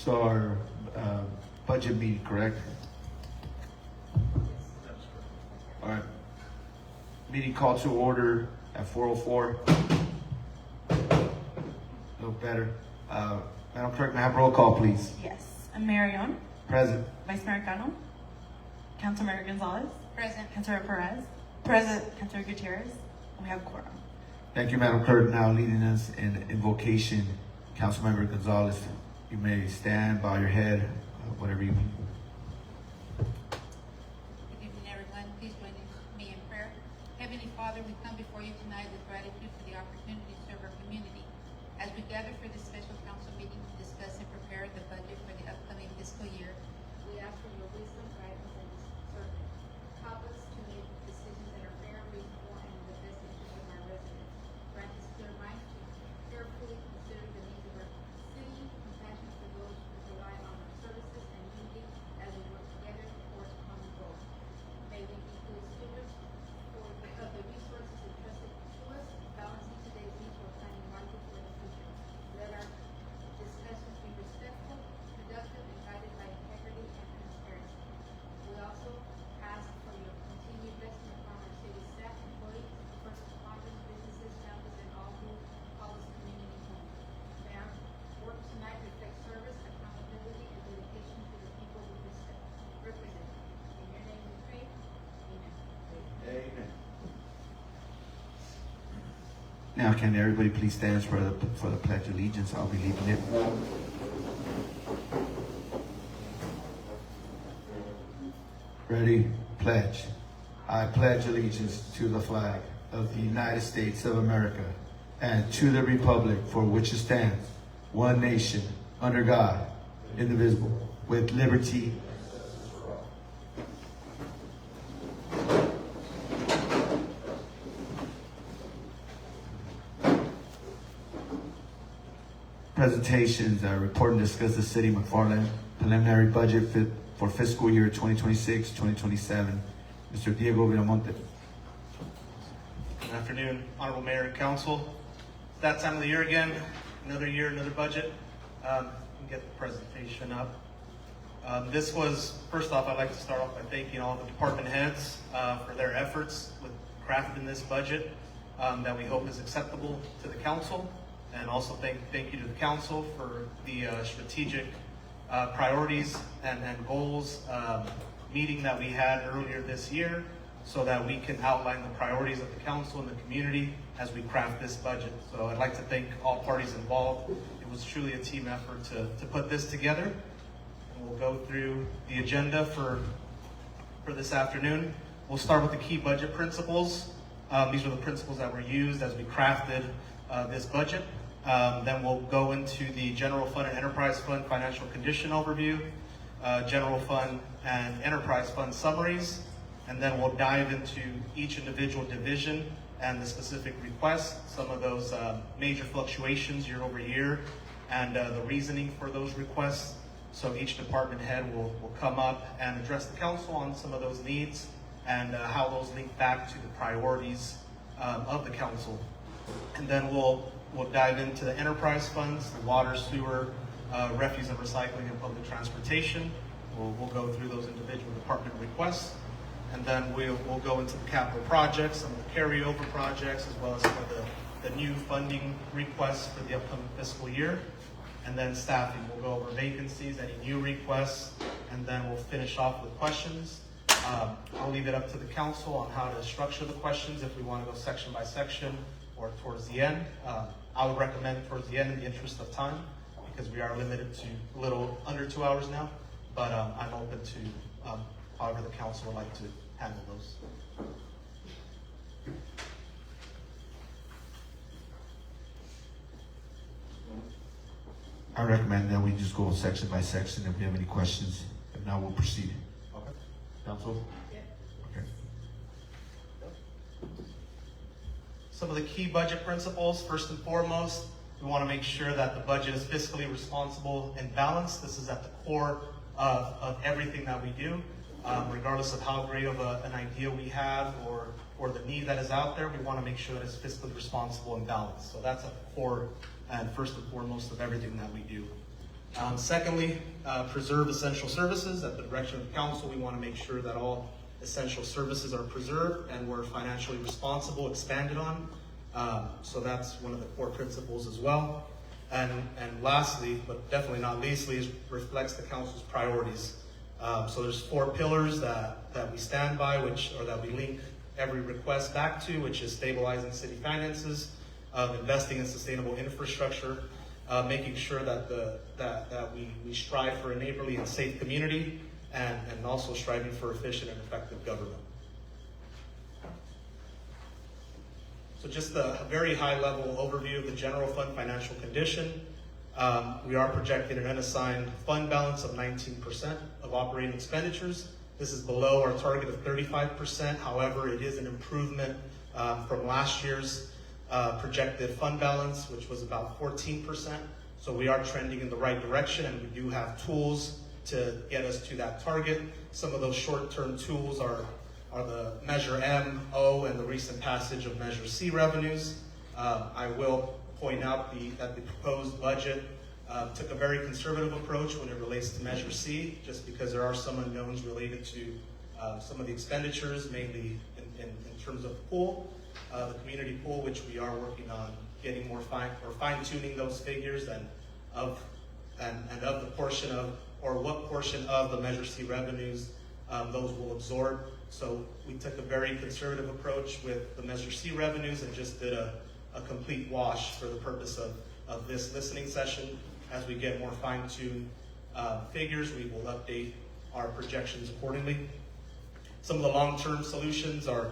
So our budget meeting, correct? All right. Meeting called to order at 4:04. No better. Madam Clerk, may I have roll call, please? Yes. Marion. Present. Vice Mayor Cano. Councilmember Gonzalez. Present. Councilor Perez. Present. Councilor Gutierrez. And we have quorum. Thank you, Madam Clerk. Now leading us in invocation, Councilmember Gonzalez, you may stand, bow your head, whatever you need. Good evening, everyone. Please join me in prayer. Heavenly Father, we come before you tonight with gratitude for the opportunity to serve our community. As we gather for this special council meeting to discuss and prepare the budget for the upcoming fiscal year, we ask for your wisdom, guidance, and discernment. Help us to make decisions that are fair, reasonable, and in the best interest of our residents. Grant us clear minds to carefully consider the needs of our city, compassion for those who rely on our services, and unity as we work together towards common goals. May we be good stewards of the resources entrusted to us, balancing today's needs while planning wisely for the future. Let our discussions be respectful, productive, and guided by integrity and transparency. We also ask for your continued blessing upon our city staff, employees, first responders, businesses, families, and all who call this community home. May our work tonight reflect service, accountability, and dedication to the people we represent. In your name we pray. Amen. Amen. Now, can everybody please stand for the Pledge of Allegiance? I'll be leading it. Ready? Pledge. I pledge allegiance to the flag of the United States of America and to the republic for which it stands, one nation, under God, indivisible, with liberty. Presentations, report and discuss the City of McFarland preliminary budget for fiscal year 2026-2027. Mr. Diego Villamonte. Good afternoon, Honorable Mayor and Council. It's that time of the year again, another year, another budget. You can get the presentation up. First off, I'd like to start off by thanking all the department heads for their efforts with crafting this budget that we hope is acceptable to the council. And also thank you to the council for the strategic priorities and goals meeting that we had earlier this year so that we can outline the priorities of the council and the community as we craft this budget. So I'd like to thank all parties involved. It was truly a team effort to put this together. And we'll go through the agenda for this afternoon. We'll start with the key budget principles. These were the principles that were used as we crafted this budget. Then we'll go into the general fund and enterprise fund financial condition overview, general fund and enterprise fund summaries, and then we'll dive into each individual division and the specific requests, some of those major fluctuations year over year, and the reasoning for those requests. So each department head will come up and address the council on some of those needs and how those link back to the priorities of the council. And then we'll dive into the enterprise funds, the water, sewer, refuse and recycling, and public transportation. We'll go through those individual department requests. And then we'll go into the capital projects, some of the carryover projects, as well as some of the new funding requests for the upcoming fiscal year. And then staffing, we'll go over vacancies, any new requests, and then we'll finish off with questions. I'll leave it up to the council on how to structure the questions, if we want to go section by section or towards the end. I would recommend towards the end in the interest of time, because we are limited to a little under 2 hours now, but I'm open to however the council would like to handle those. I recommend that we just go section by section if we have any questions. If not, we'll proceed. Okay. Council? Okay. Some of the key budget principles, first and foremost, we want to make sure that the budget is fiscally responsible and balanced. This is at the core of everything that we do. Regardless of how great of an idea we have or the need that is out there, we want to make sure that it's fiscally responsible and balanced. So that's at the core and first and foremost of everything that we do. Secondly, preserve essential services. At the direction of the council, we want to make sure that all essential services are preserved and we're financially responsible, expanded on. So that's one of the core principles as well. And lastly, but definitely not leastly, reflects the council's priorities. So there's 4 pillars that we stand by, that we link every request back to, which is stabilizing city finances, investing in sustainable infrastructure, making sure that we strive for a neighborly and safe community, and also striving for efficient and effective government. So just a very high-level overview of the general fund financial condition. We are projecting an unassigned fund balance of 19% of operating expenditures. This is below our target of 35%. However, it is an improvement from last year's projected fund balance, which was about 14%. So we are trending in the right direction, and we do have tools to get us to that target. Some of those short-term tools are the Measure M, O, and the recent passage of Measure C revenues. I will point out that the proposed budget took a very conservative approach when it relates to Measure C, just because there are some unknowns related to some of the expenditures, mainly in terms of the pool, the community pool, which we are working on getting more fine-tuning those figures and of the portion of, or what portion of the Measure C revenues those will absorb. So we took a very conservative approach with the Measure C revenues and just did a complete wash for the purpose of this listening session. As we get more fine-tuned figures, we will update our projections accordingly. Some of the long-term solutions are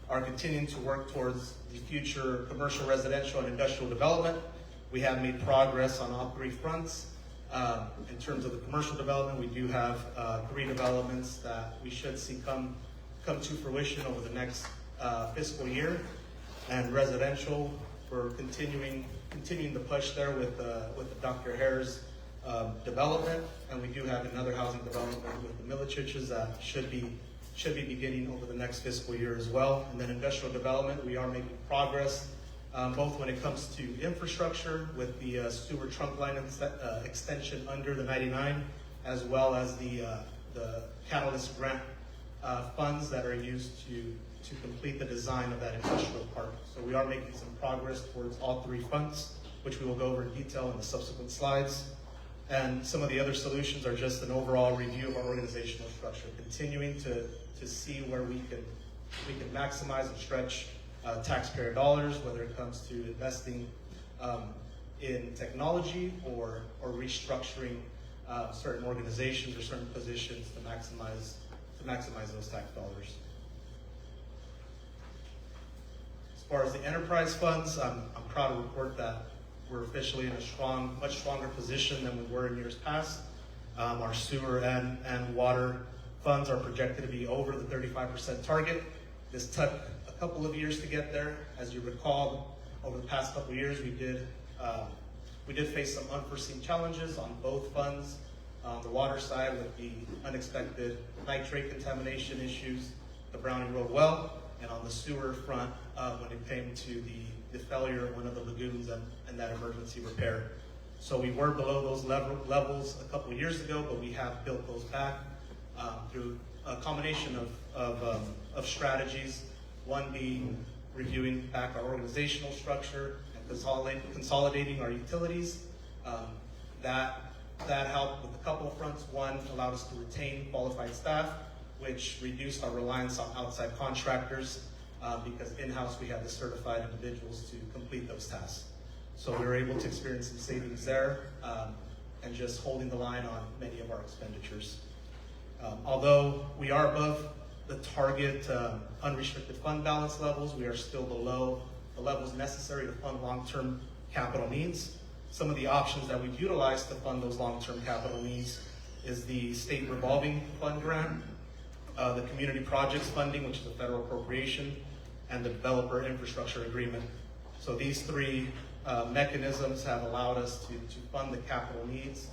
continuing to work towards the future commercial, residential, and industrial development. We have made progress on all 3 fronts. In terms of the commercial development, we do have 3 developments that we should see come to fruition over the next fiscal year. And residential, we're continuing the push there with the Dr. Hare's development, and we do have another housing development with the Milichiches that should be beginning over the next fiscal year as well. And then industrial development, we are making progress both when it comes to infrastructure with the sewer trunk line extension under the 99, as well as the catalyst grant funds that are used to complete the design of that industrial park. So we are making some progress towards all 3 fronts, which we will go over in detail in the subsequent slides. And some of the other solutions are just an overall review of our organizational structure, continuing to see where we can maximize and stretch taxpayer dollars, whether it comes to investing in technology or restructuring certain organizations or certain positions to maximize those tax dollars. As far as the enterprise funds, I'm proud to report that we're officially in a much stronger position than we were in years past. Our sewer and water funds are projected to be over the 35% target. This took a couple of years to get there. As you recall, over the past couple of years, we did face some unforeseen challenges on both funds. On the water side, with the unexpected nitrate contamination issues, the Browning Road well, and on the sewer front, when it came to the failure of one of the lagoons and that emergency repair. So we were below those levels a couple of years ago, but we have built those back through a combination of strategies. One being reviewing back our organizational structure and consolidating our utilities. That helped with a couple of fronts. One, allowed us to retain qualified staff, which reduced our reliance on outside contractors because in-house we had the certified individuals to complete those tasks. So we were able to experience some savings there and just holding the line on many of our expenditures. Although we are above the target unrestricted fund balance levels, we are still below the levels necessary to fund long-term capital needs. Some of the options that we've utilized to fund those long-term capital needs is the state revolving fund grant, the community projects funding, which is a federal appropriation, and the developer infrastructure agreement. So these 3 mechanisms have allowed us to fund the capital needs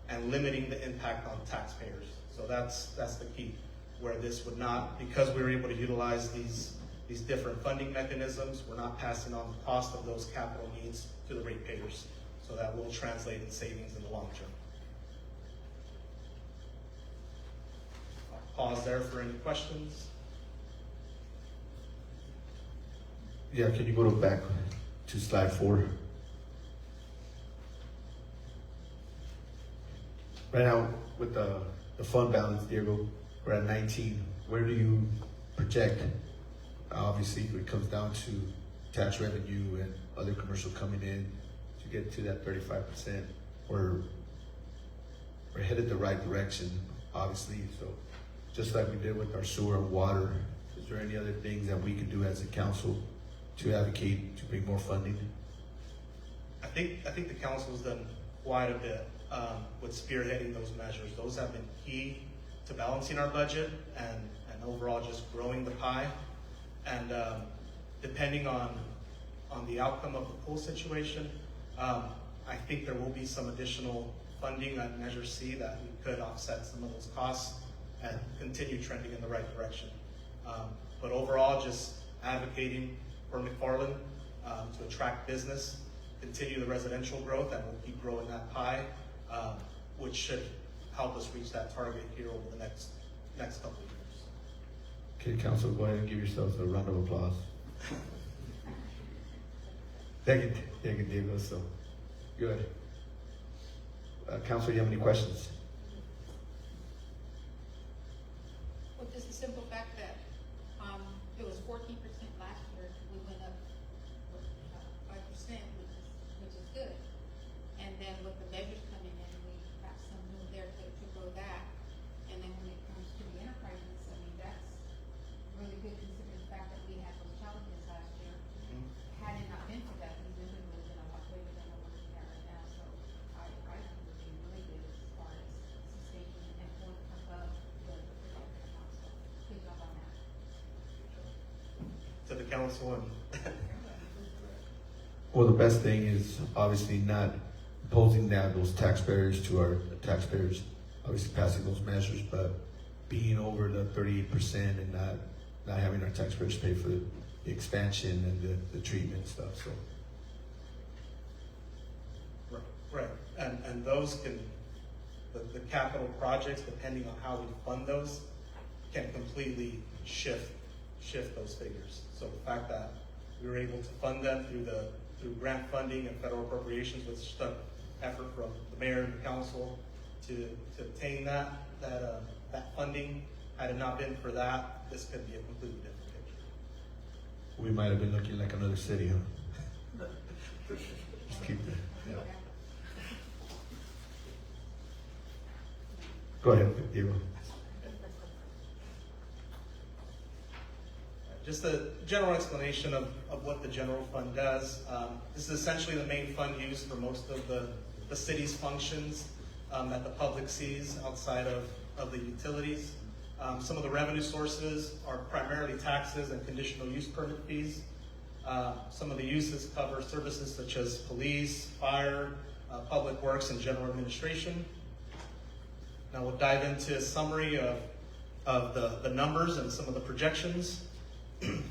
and limiting the impact on taxpayers. So that's the key, where this would not, because we were able to utilize these different funding mechanisms, we're not passing on the cost of those capital needs to the ratepayers. So that will translate in savings in the long term. I'll pause there for any questions. Yeah, can you go back to slide 4? Right now, with the fund balance, Diego, we're at 19. Where do you project? Obviously, it comes down to tax revenue and other commercial coming in to get to that 35%. We're headed the right direction, obviously. So just like we did with our sewer and water, is there any other things that we can do as a council to advocate to bring more funding? I think the council's done quite a bit with spearheading those measures. Those have been key to balancing our budget and overall just growing the pie. And depending on the outcome of the pool situation, I think there will be some additional funding on Measure C that we could offset some of those costs and continue trending in the right direction. But overall, just advocating for McFarland to attract business, continue the residential growth, and we'll keep growing that pie, which should help us reach that target here over the next couple of years. Okay, council, go ahead and give yourselves a round of applause. Thank you, Diego. So good. Council, you have any questions? Well, just the simple fact that it was 14% last year, we went up 5%, which is good. And then with the measures coming in, we have some room there to grow that. And then when it comes to the enterprises, I mean, that's really good considering the fact that we had those challenges last year. Had it not been for that, we really would have been a lot greater than what we're looking at right now. So I think it would be really good as far as sustaining and going above the projected amount. So good job on that. To the council and Well, the best thing is obviously not imposing those tax barriers to our taxpayers, obviously passing those measures, but being over the 38% and not having our taxpayers pay for the expansion and the treatment and stuff. So right, and those can the capital projects, depending on how we fund those, can completely shift those figures. So the fact that we were able to fund them through grant funding and federal appropriations, which took effort from the mayor and the council to obtain that funding. Had it not been for that, this could be a completely different picture. we might have been looking like another city, huh? Just keep it. Yeah. Go ahead, Diego. Just a general explanation of what the general fund does. This is essentially the main fund used for most of the city's functions that the public sees outside of the utilities. Some of the revenue sources are primarily taxes and conditional use permit fees. Some of the uses cover services such as police, fire, public works, and general administration. Now we'll dive into a summary of the numbers and some of the projections.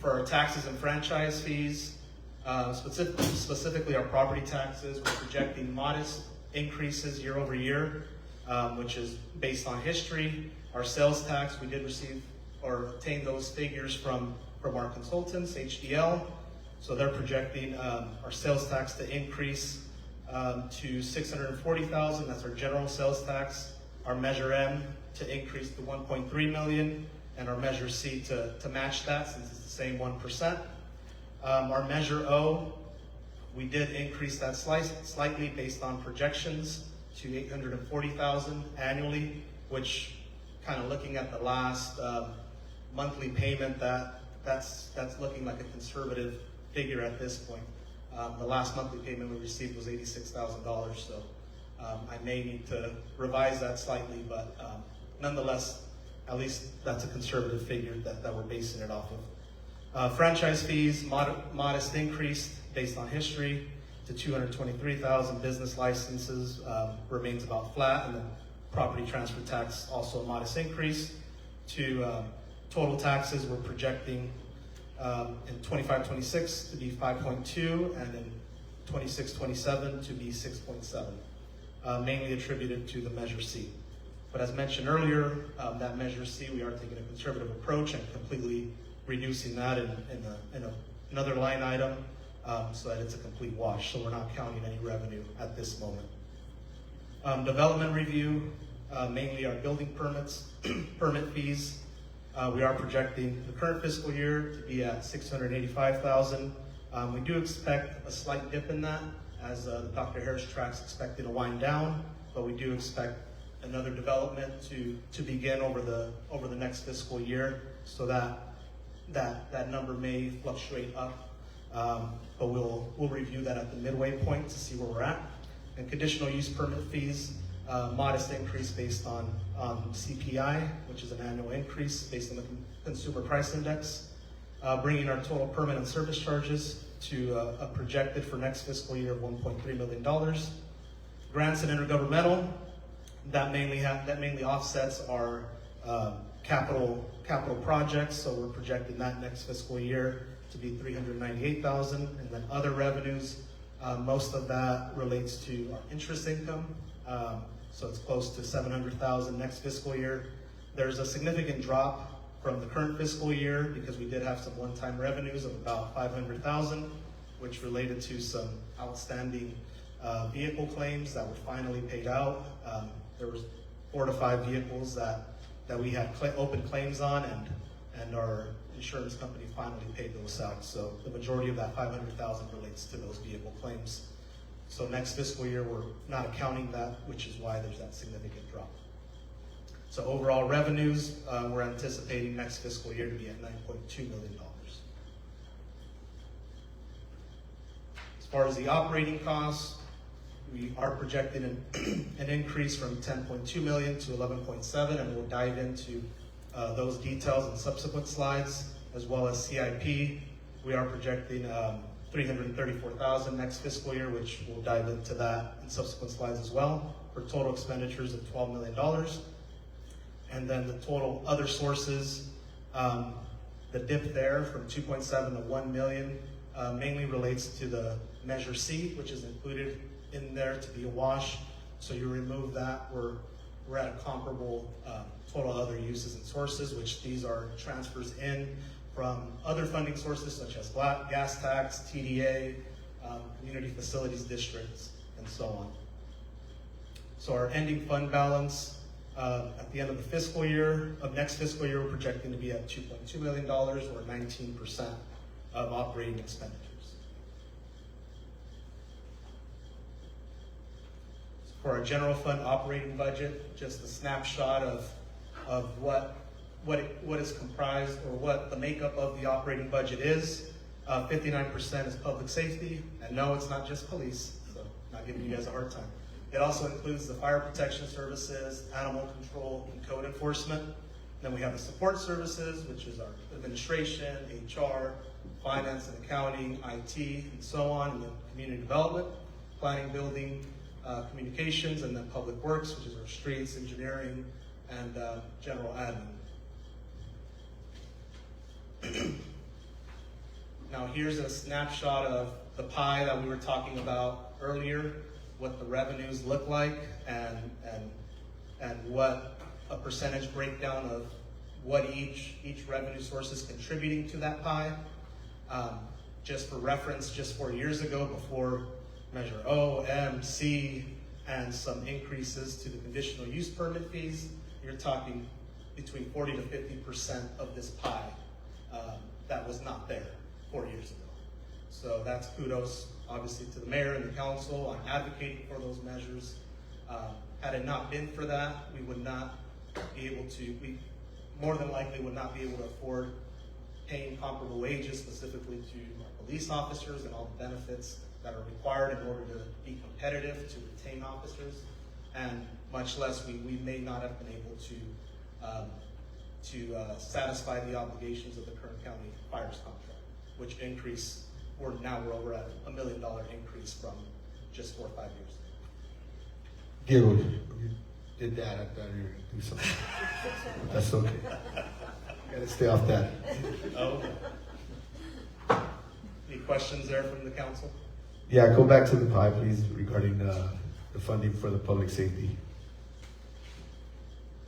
For our taxes and franchise fees, specifically our property taxes, we're projecting modest increases year over year, which is based on history. Our sales tax, we did receive or obtain those figures from our consultants, HDL. So they're projecting our sales tax to increase to $640,000. That's our general sales tax. Our Measure M to increase to 1.3 million. And our Measure C to match that, since it's the same 1%. Our Measure O, we did increase that slightly based on projections to $840,000 annually, which, kind of looking at the last monthly payment, that's looking like a conservative figure at this point. The last monthly payment we received was $86,000, so I may need to revise that slightly, but nonetheless, at least that's a conservative figure that we're basing it off of. Franchise fees, modest increase based on history to $223,000. Business licenses remains about flat, and then property transfer tax also a modest increase. To total taxes, we're projecting in 25-26 to be 5.2, and in 26-27 to be 6.7, mainly attributed to the Measure C. But as mentioned earlier, that Measure C, we are taking a conservative approach and completely reducing that in another line item so that it's a complete wash. So we're not counting any revenue at this moment. Development review, mainly our building permits, permit fees. We are projecting the current fiscal year to be at $685,000. We do expect a slight dip in that as the Dr. Harris track's expected to wind down, but we do expect another development to begin over the next fiscal year, so that number may fluctuate up, but we'll review that at the midway point to see where we're at. And conditional use permit fees, modest increase based on CPI, which is an annual increase based on the Consumer Price Index, bringing our total permit and service charges to a projected for next fiscal year of $1.3 million. Grants and intergovernmental, that mainly offsets our capital projects, so we're projecting that next fiscal year to be $398,000, and then other revenues, most of that relates to our interest income, so it's close to $700,000 next fiscal year. There's a significant drop from the current fiscal year because we did have some one-time revenues of about $500,000, which related to some outstanding vehicle claims that were finally paid out. There was 4 to 5 vehicles that we had open claims on, and our insurance company finally paid those out. So the majority of that $500,000 relates to those vehicle claims. So next fiscal year, we're not accounting that, which is why there's that significant drop. So overall revenues, we're anticipating next fiscal year to be at $9.2 million. As far as the operating costs, we are projecting an increase from 10.2 million to 11.7, and we'll dive into those details in subsequent slides, as well as CIP. We are projecting 334,000 next fiscal year, which we'll dive into that in subsequent slides as well, for total expenditures of $12 million. And then the total other sources, the dip there from 2.7 to 1 million mainly relates to the Measure C, which is included in there to be a wash. So you remove that, we're at a comparable total other uses and sources, which these are transfers in from other funding sources such as gas tax, TDA, community facilities districts, and so on. So our ending fund balance at the end of the fiscal year, of next fiscal year, we're projecting to be at $2.2 million, or 19% of operating expenditures. For our general fund operating budget, just a snapshot of what is comprised, or what the makeup of the operating budget is. 59% is public safety, and no, it's not just police, so I'm not giving you guys a hard time. It also includes the fire protection services, animal control, and code enforcement. Then we have the support services, which is our administration, HR, finance and accounting, IT, and so on, and then community development, planning, building, communications, and then public works, which is our streets, engineering, and general admin. Now here's a snapshot of the pie that we were talking about earlier, what the revenues look like, and what a percentage breakdown of what each revenue source is contributing to that pie. Just for reference, just 4 years ago, before Measure O, M, C, and some increases to the conditional use permit fees, you're talking between 40 to 50% of this pie that was not there 4 years ago. So that's kudos, obviously, to the mayor and the council on advocating for those measures. Had it not been for that, we would not be able to, we more than likely would not be able to afford paying comparable wages, specifically to our police officers and all the benefits that are required in order to be competitive, to retain officers, and much less we may not have been able to satisfy the obligations of the Kern County Fires contract, which increase, we're over at $1 million increase from just 4 or 5 years ago. Gil, you did that, I better do something. That's okay. Gotta stay off that. Oh. Any questions there from the council? Yeah, go back to the pie, please, regarding the funding for the public safety.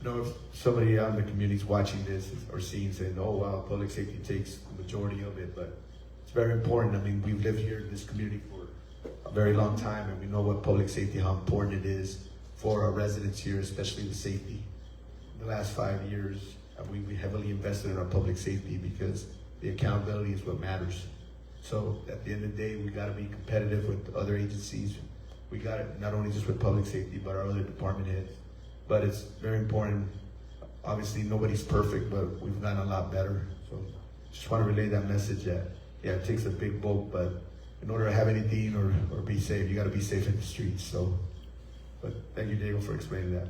You know, if somebody out in the community is watching this or seeing, saying, oh wow, public safety takes the majority of it, but it's very important. I mean, we've lived here in this community for a very long time, and we know what public safety, how important it is for our residents here, especially the safety. In the last 5 years, we heavily invested in our public safety because the accountability is what matters. So at the end of the day, we gotta be competitive with other agencies. We got it not only just with public safety, but our other department heads. But it's very important. Obviously, nobody's perfect, but we've gotten a lot better. So just want to relay that message that, yeah, it takes a big bulk, but in order to have anything or be safe, you got to be safe in the streets. So, but thank you, Diego, for explaining that.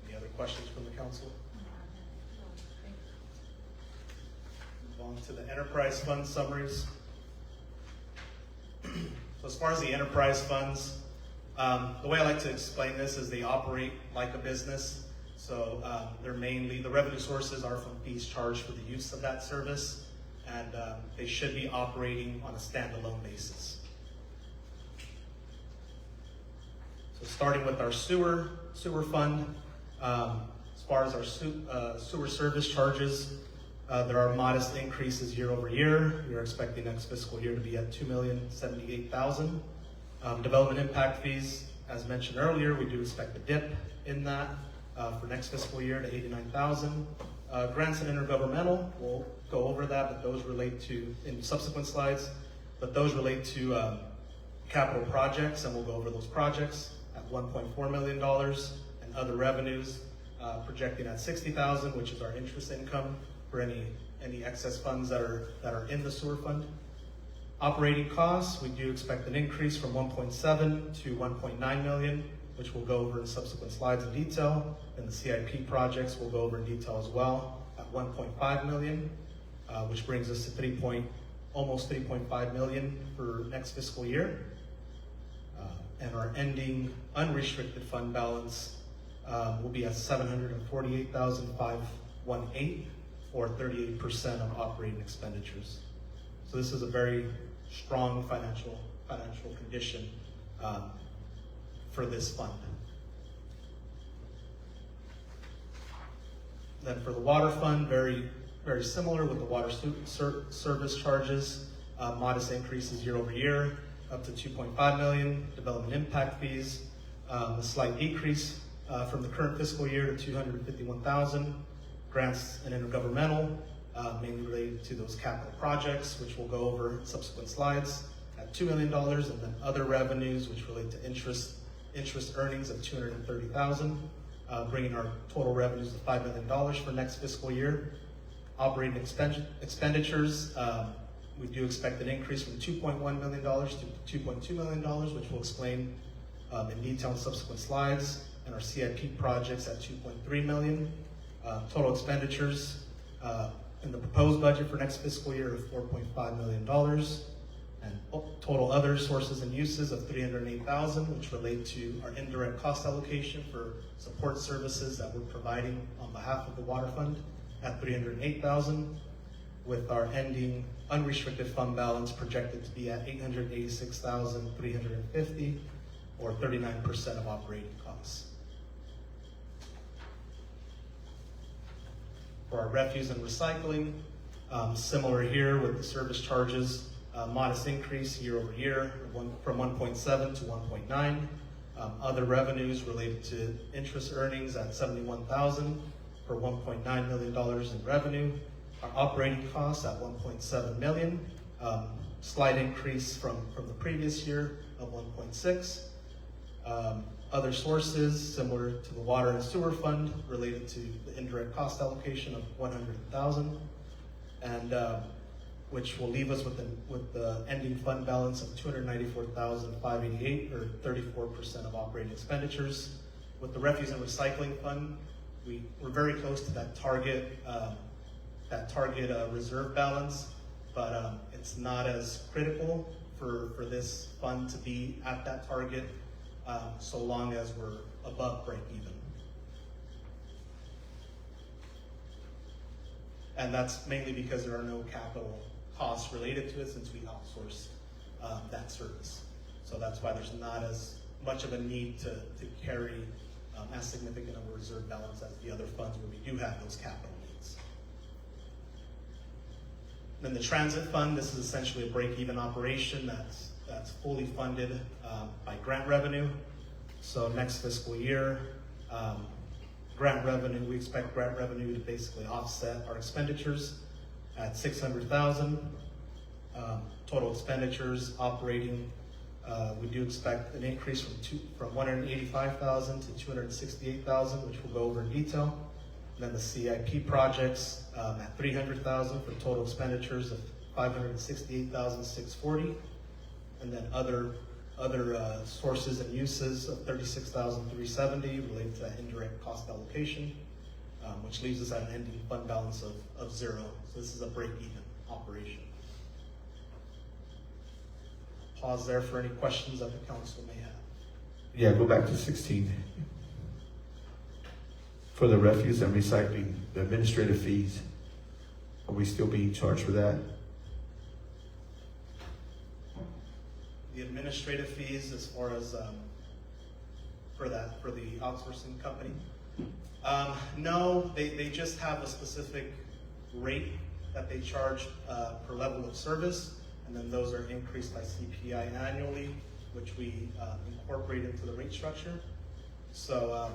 Any other questions from the council? Move on to the enterprise fund summaries. So as far as the enterprise funds, the way I like to explain this is they operate like a business. So they're mainly, the revenue sources are from fees charged for the use of that service, and they should be operating on a standalone basis. So starting with our sewer fund, as far as our sewer service charges, there are modest increases year over year. We're expecting next fiscal year to be at $2,078,000. Development impact fees, as mentioned earlier, we do expect a dip in that for next fiscal year to $89,000. Grants and intergovernmental, we'll go over that, but those relate to, in subsequent slides, but those relate to capital projects, and we'll go over those projects at $1.4 million, and other revenues projecting at $60,000, which is our interest income for any excess funds that are in the sewer fund. Operating costs, we do expect an increase from 1.7 to 1.9 million, which we'll go over in subsequent slides in detail. And the CIP projects we'll go over in detail as well at 1.5 million, which brings us to almost 3.5 million for next fiscal year. And our ending unrestricted fund balance will be at 748,518, or 38% of operating expenditures. So this is a very strong financial condition for this fund. Then for the water fund, very similar with the water service charges, modest increases year over year, up to 2.5 million. Development impact fees, a slight decrease from the current fiscal year to 251,000. Grants and intergovernmental, mainly related to those capital projects, which we'll go over in subsequent slides, at $2 million, and then other revenues, which relate to interest earnings of $230,000, bringing our total revenues to $5 million for next fiscal year. Operating expenditures, we do expect an increase from $2.1 million to $2.2 million, which we'll explain in detail in subsequent slides, and our CIP projects at $2.3 million. Total expenditures in the proposed budget for next fiscal year of $4.5 million, and total other sources and uses of $308,000, which relate to our indirect cost allocation for support services that we're providing on behalf of the water fund at $308,000, with our ending unrestricted fund balance projected to be at $886,350, or 39% of operating costs. For our refuse and recycling, similar here with the service charges, modest increase year over year from 1.7 to 1.9. Other revenues related to interest earnings at $71,000 for $1.9 million in revenue. Our operating costs at $1.7 million, slight increase from the previous year of 1.6. Other sources, similar to the water and sewer fund, related to the indirect cost allocation of $100,000, and which will leave us with the ending fund balance of $294,588, or 34% of operating expenditures. With the refuse and recycling fund, we're very close to that target reserve balance, but it's not as critical for this fund to be at that target, so long as we're above break even. And that's mainly because there are no capital costs related to it since we outsource that service. So that's why there's not as much of a need to carry as significant of a reserve balance as the other funds where we do have those capital needs. Then the transit fund, this is essentially a break-even operation that's fully funded by grant revenue. So next fiscal year, we expect grant revenue to basically offset our expenditures at $600,000. Total expenditures operating, we do expect an increase from $185,000 to $268,000, which we'll go over in detail. And then the CIP projects at $300,000 for total expenditures of $568,640, and then other sources and uses of $36,370 related to that indirect cost allocation, which leaves us at an ending fund balance of zero. So this is a break-even operation. Pause there for any questions that the council may have. Yeah, go back to 16. For the refuse and recycling, the administrative fees, are we still being charged for that? The administrative fees as far as for the outsourcing company? No, they just have a specific rate that they charge per level of service, and then those are increased by CPI annually, which we incorporate into the rate structure. So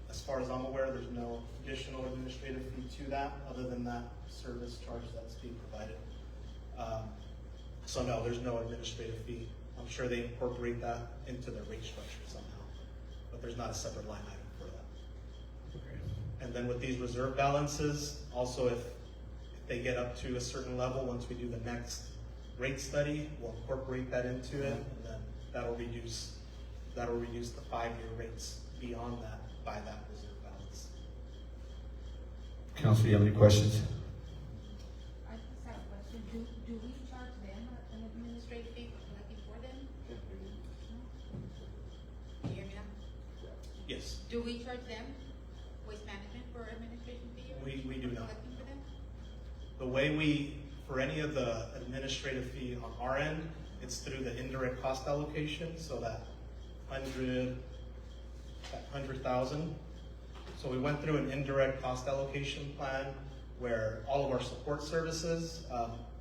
as far as I'm aware, there's no additional administrative fee to that other than that service charge that's being provided. So no, there's no administrative fee. I'm sure they incorporate that into their rate structure somehow, but there's not a separate line item for that. Okay. And then with these reserve balances, also if they get up to a certain level, once we do the next rate study, we'll incorporate that into it, and then that'll reduce the 5-year rates beyond that by that reserve balance. Council, you have any questions? I just have a question. Do we charge them an administrative fee for collecting for them? Can you hear me now? Yes, Do we charge them, waste management, for administration fee? we do not. Collecting for them? The way for any of the administrative fee on our end, it's through the indirect cost allocation, so that 100,000. So we went through an indirect cost allocation plan where all of our support services,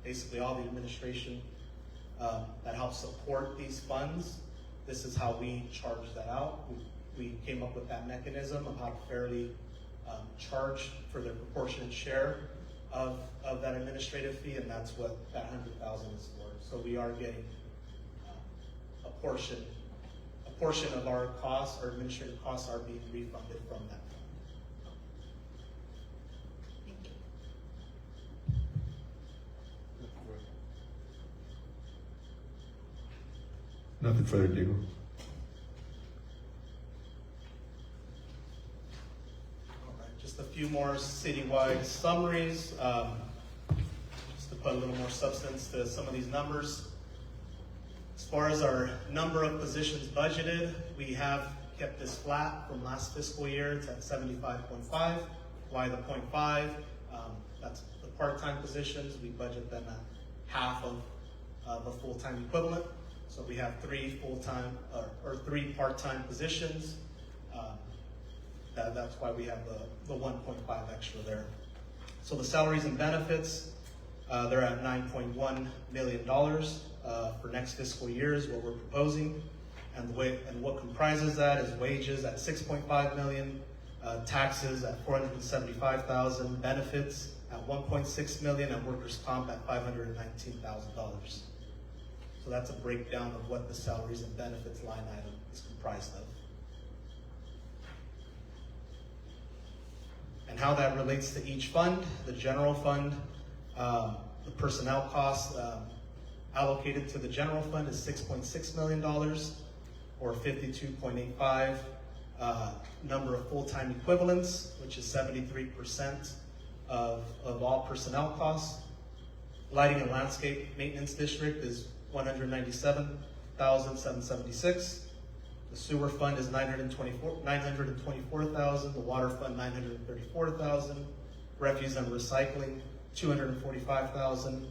basically all the administration that helps support these funds, this is how we charge that out. We came up with that mechanism of how to fairly charge for the proportionate share of that administrative fee, and that's what that 100,000 is for. So we are getting a portion of our costs, our administrative costs, are being refunded from that fund. Thank you. Nothing further to do. All right, just a few more citywide summaries, just to put a little more substance to some of these numbers. As far as our number of positions budgeted, we have kept this flat from last fiscal year. It's at 75.5. Why the 0.5? That's the part-time positions. We budget them at half of a full-time equivalent. So we have 3 full-time or 3 part-time positions. That's why we have the 1.5 extra there. So the salaries and benefits, they're at $9.1 million for next fiscal year is what we're proposing. And what comprises that is wages at $6.5 million, taxes at $475,000, benefits at $1.6 million, and workers' comp at $519,000. So that's a breakdown of what the salaries and benefits line item is comprised of. And how that relates to each fund. The general fund, the personnel costs allocated to the general fund is $6.6 million, or 52.85. Number of full-time equivalents, which is 73% of all personnel costs. Lighting and landscape maintenance district is $197,776. The sewer fund is $924,000. The water fund $934,000. Refuse and recycling $245,000.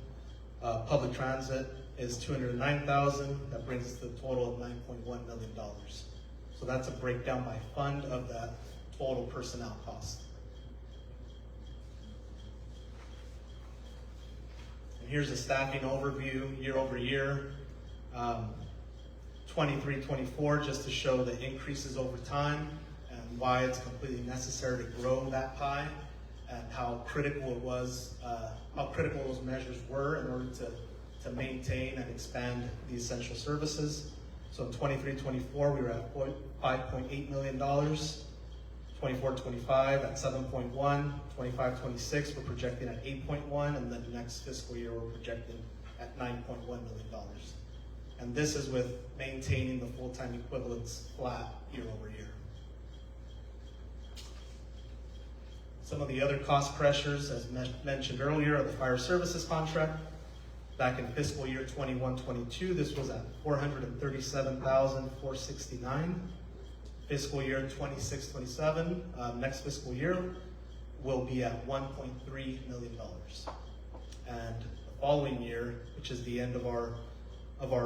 Public transit is $209,000. That brings us to a total of $9.1 million. So that's a breakdown by fund of that total personnel cost. And here's a staffing overview year over year. 23-24, just to show the increases over time and why it's completely necessary to grow that pie and how critical it was, how critical those measures were in order to maintain and expand the essential services. So in 23-24, we were at $5.8 million. 24-25 at 7.1. 25-26, we're projecting at 8.1, and then the next fiscal year we're projecting at $9.1 million. And this is with maintaining the full-time equivalents flat year over year. Some of the other cost pressures, as mentioned earlier, are the fire services contract. Back in fiscal year 21-22, this was at $437,469. Fiscal year 26-27, next fiscal year, will be at $1.3 million. And the following year, which is the end of our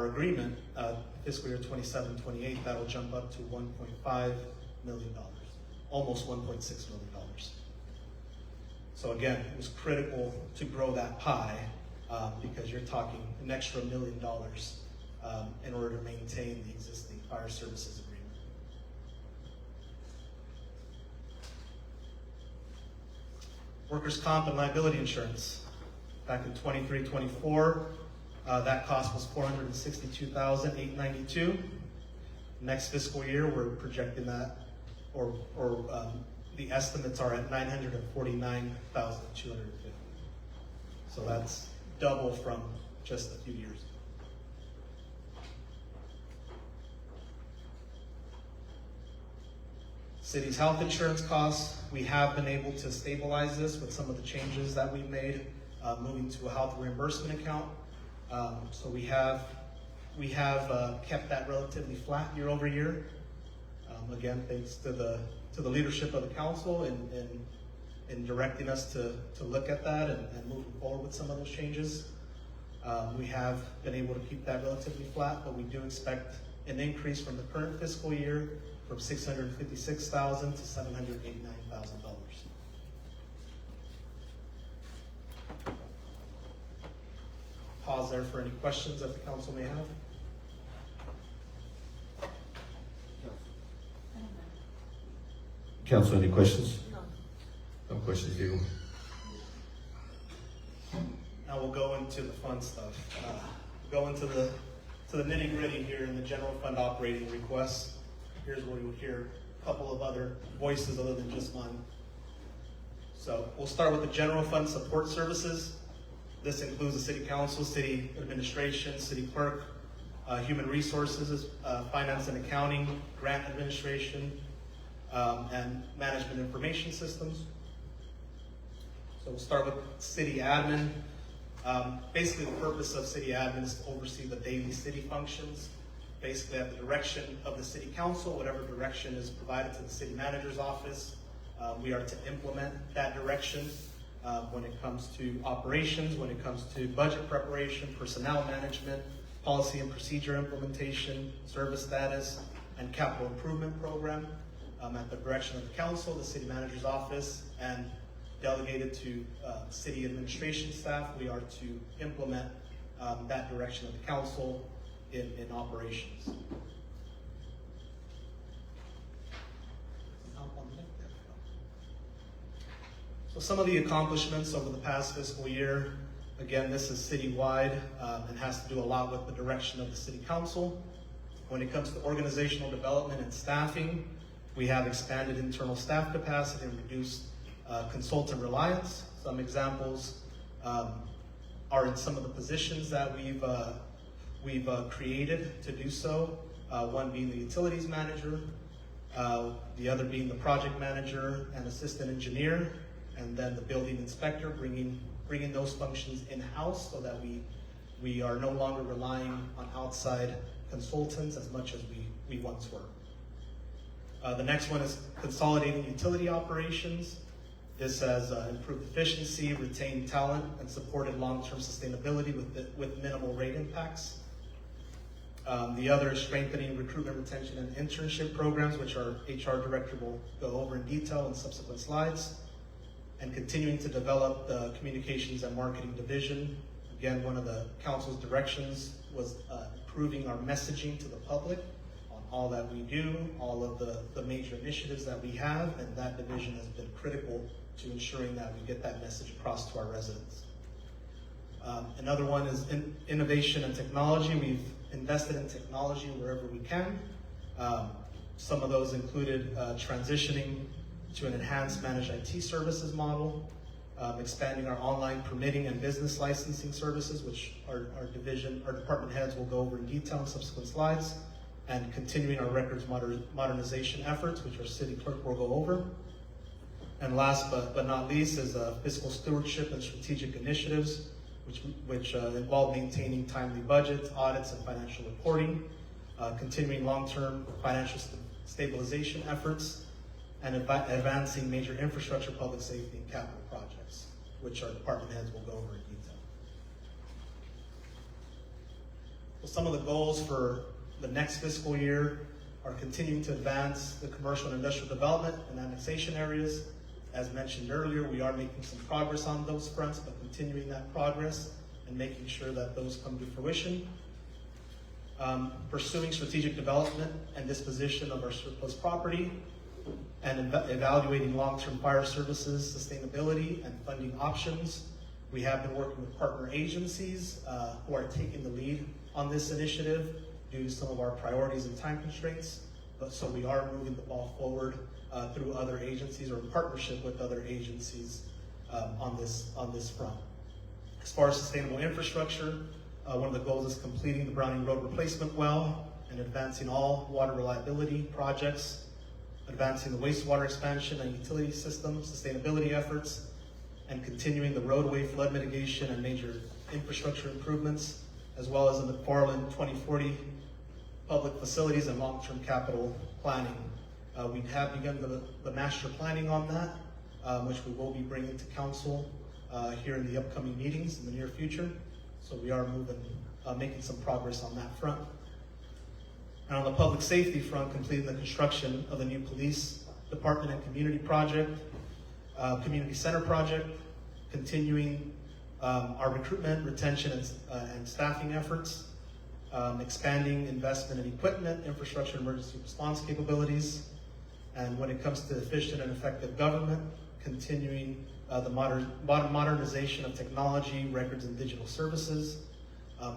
agreement, fiscal year 27-28, that'll jump up to $1.5 million, almost $1.6 million. So again, it was critical to grow that pie because you're talking an extra $1 million in order to maintain the existing fire services agreement. Workers' comp and liability insurance. Back in 23-24, that cost was $462,892. Next fiscal year, we're projecting that, the estimates are at $949,250. So that's double from just a few years ago. City's health insurance costs, we have been able to stabilize this with some of the changes that we've made, moving to a health reimbursement account. So we have kept that relatively flat year over year. Again, thanks to the leadership of the council in directing us to look at that and moving forward with some of those changes. We have been able to keep that relatively flat, but we do expect an increase from the current fiscal year from $656,000 to $789,000. Pause there for any questions that the council may have. Council, any questions? No questions, Diego. Now we'll go into the fun stuff. Go into the nitty gritty here in the general fund operating requests. Here's where you'll hear a couple of other voices other than just mine. So we'll start with the general fund support services. This includes the city council, city administration, city clerk, human resources, finance and accounting, grant administration, and management information systems. So we'll start with city admin. Basically, the purpose of city admin is to oversee the daily city functions. Basically, at the direction of the city council, whatever direction is provided to the city manager's office, we are to implement that direction when it comes to operations, when it comes to budget preparation, personnel management, policy and procedure implementation, service status, and capital improvement program. At the direction of the council, the city manager's office, and delegated to city administration staff, we are to implement that direction of the council in operations. So some of the accomplishments over the past fiscal year, again, this is citywide and has to do a lot with the direction of the city council. When it comes to organizational development and staffing, we have expanded internal staff capacity and reduced consultant reliance. Some examples are in some of the positions that we've created to do so. One being the utilities manager, the other being the project manager and assistant engineer, and then the building inspector, bringing those functions in-house so that we are no longer relying on outside consultants as much as we once were. The next one is consolidating utility operations. This has improved efficiency, retained talent, and supported long-term sustainability with minimal rate impacts. The other is strengthening recruitment, retention, and internship programs, which our HR director will go over in detail in subsequent slides. And continuing to develop the communications and marketing division. Again, one of the council's directions was improving our messaging to the public on all that we do, all of the major initiatives that we have, and that division has been critical to ensuring that we get that message across to our residents. Another one is innovation and technology. We've invested in technology wherever we can. Some of those included transitioning to an enhanced managed IT services model, expanding our online permitting and business licensing services, which our department heads will go over in detail in subsequent slides, and continuing our records modernization efforts, which our city clerk will go over. And last but not least is fiscal stewardship and strategic initiatives, which involve maintaining timely budgets, audits, and financial reporting, continuing long-term financial stabilization efforts, and advancing major infrastructure, public safety, and capital projects, which our department heads will go over in detail. So some of the goals for the next fiscal year are continuing to advance the commercial and industrial development and annexation areas. As mentioned earlier, we are making some progress on those fronts, but continuing that progress and making sure that those come to fruition. Pursuing strategic development and disposition of our surplus property, and evaluating long-term fire services, sustainability, and funding options. We have been working with partner agencies who are taking the lead on this initiative due to some of our priorities and time constraints. So we are moving the ball forward through other agencies or in partnership with other agencies on this front. As far as sustainable infrastructure, one of the goals is completing the Browning Road replacement well and advancing all water reliability projects, advancing the wastewater expansion and utility system sustainability efforts, and continuing the roadway flood mitigation and major infrastructure improvements, as well as the McFarland 2040 public facilities and long-term capital planning. We have begun the master planning on that, which we will be bringing to council here in the upcoming meetings in the near future. So we are making some progress on that front. And on the public safety front, completing the construction of the new police department and community project, community center project, continuing our recruitment, retention, and staffing efforts, expanding investment in equipment, infrastructure, and emergency response capabilities. And when it comes to efficient and effective government, continuing the modernization of technology, records, and digital services.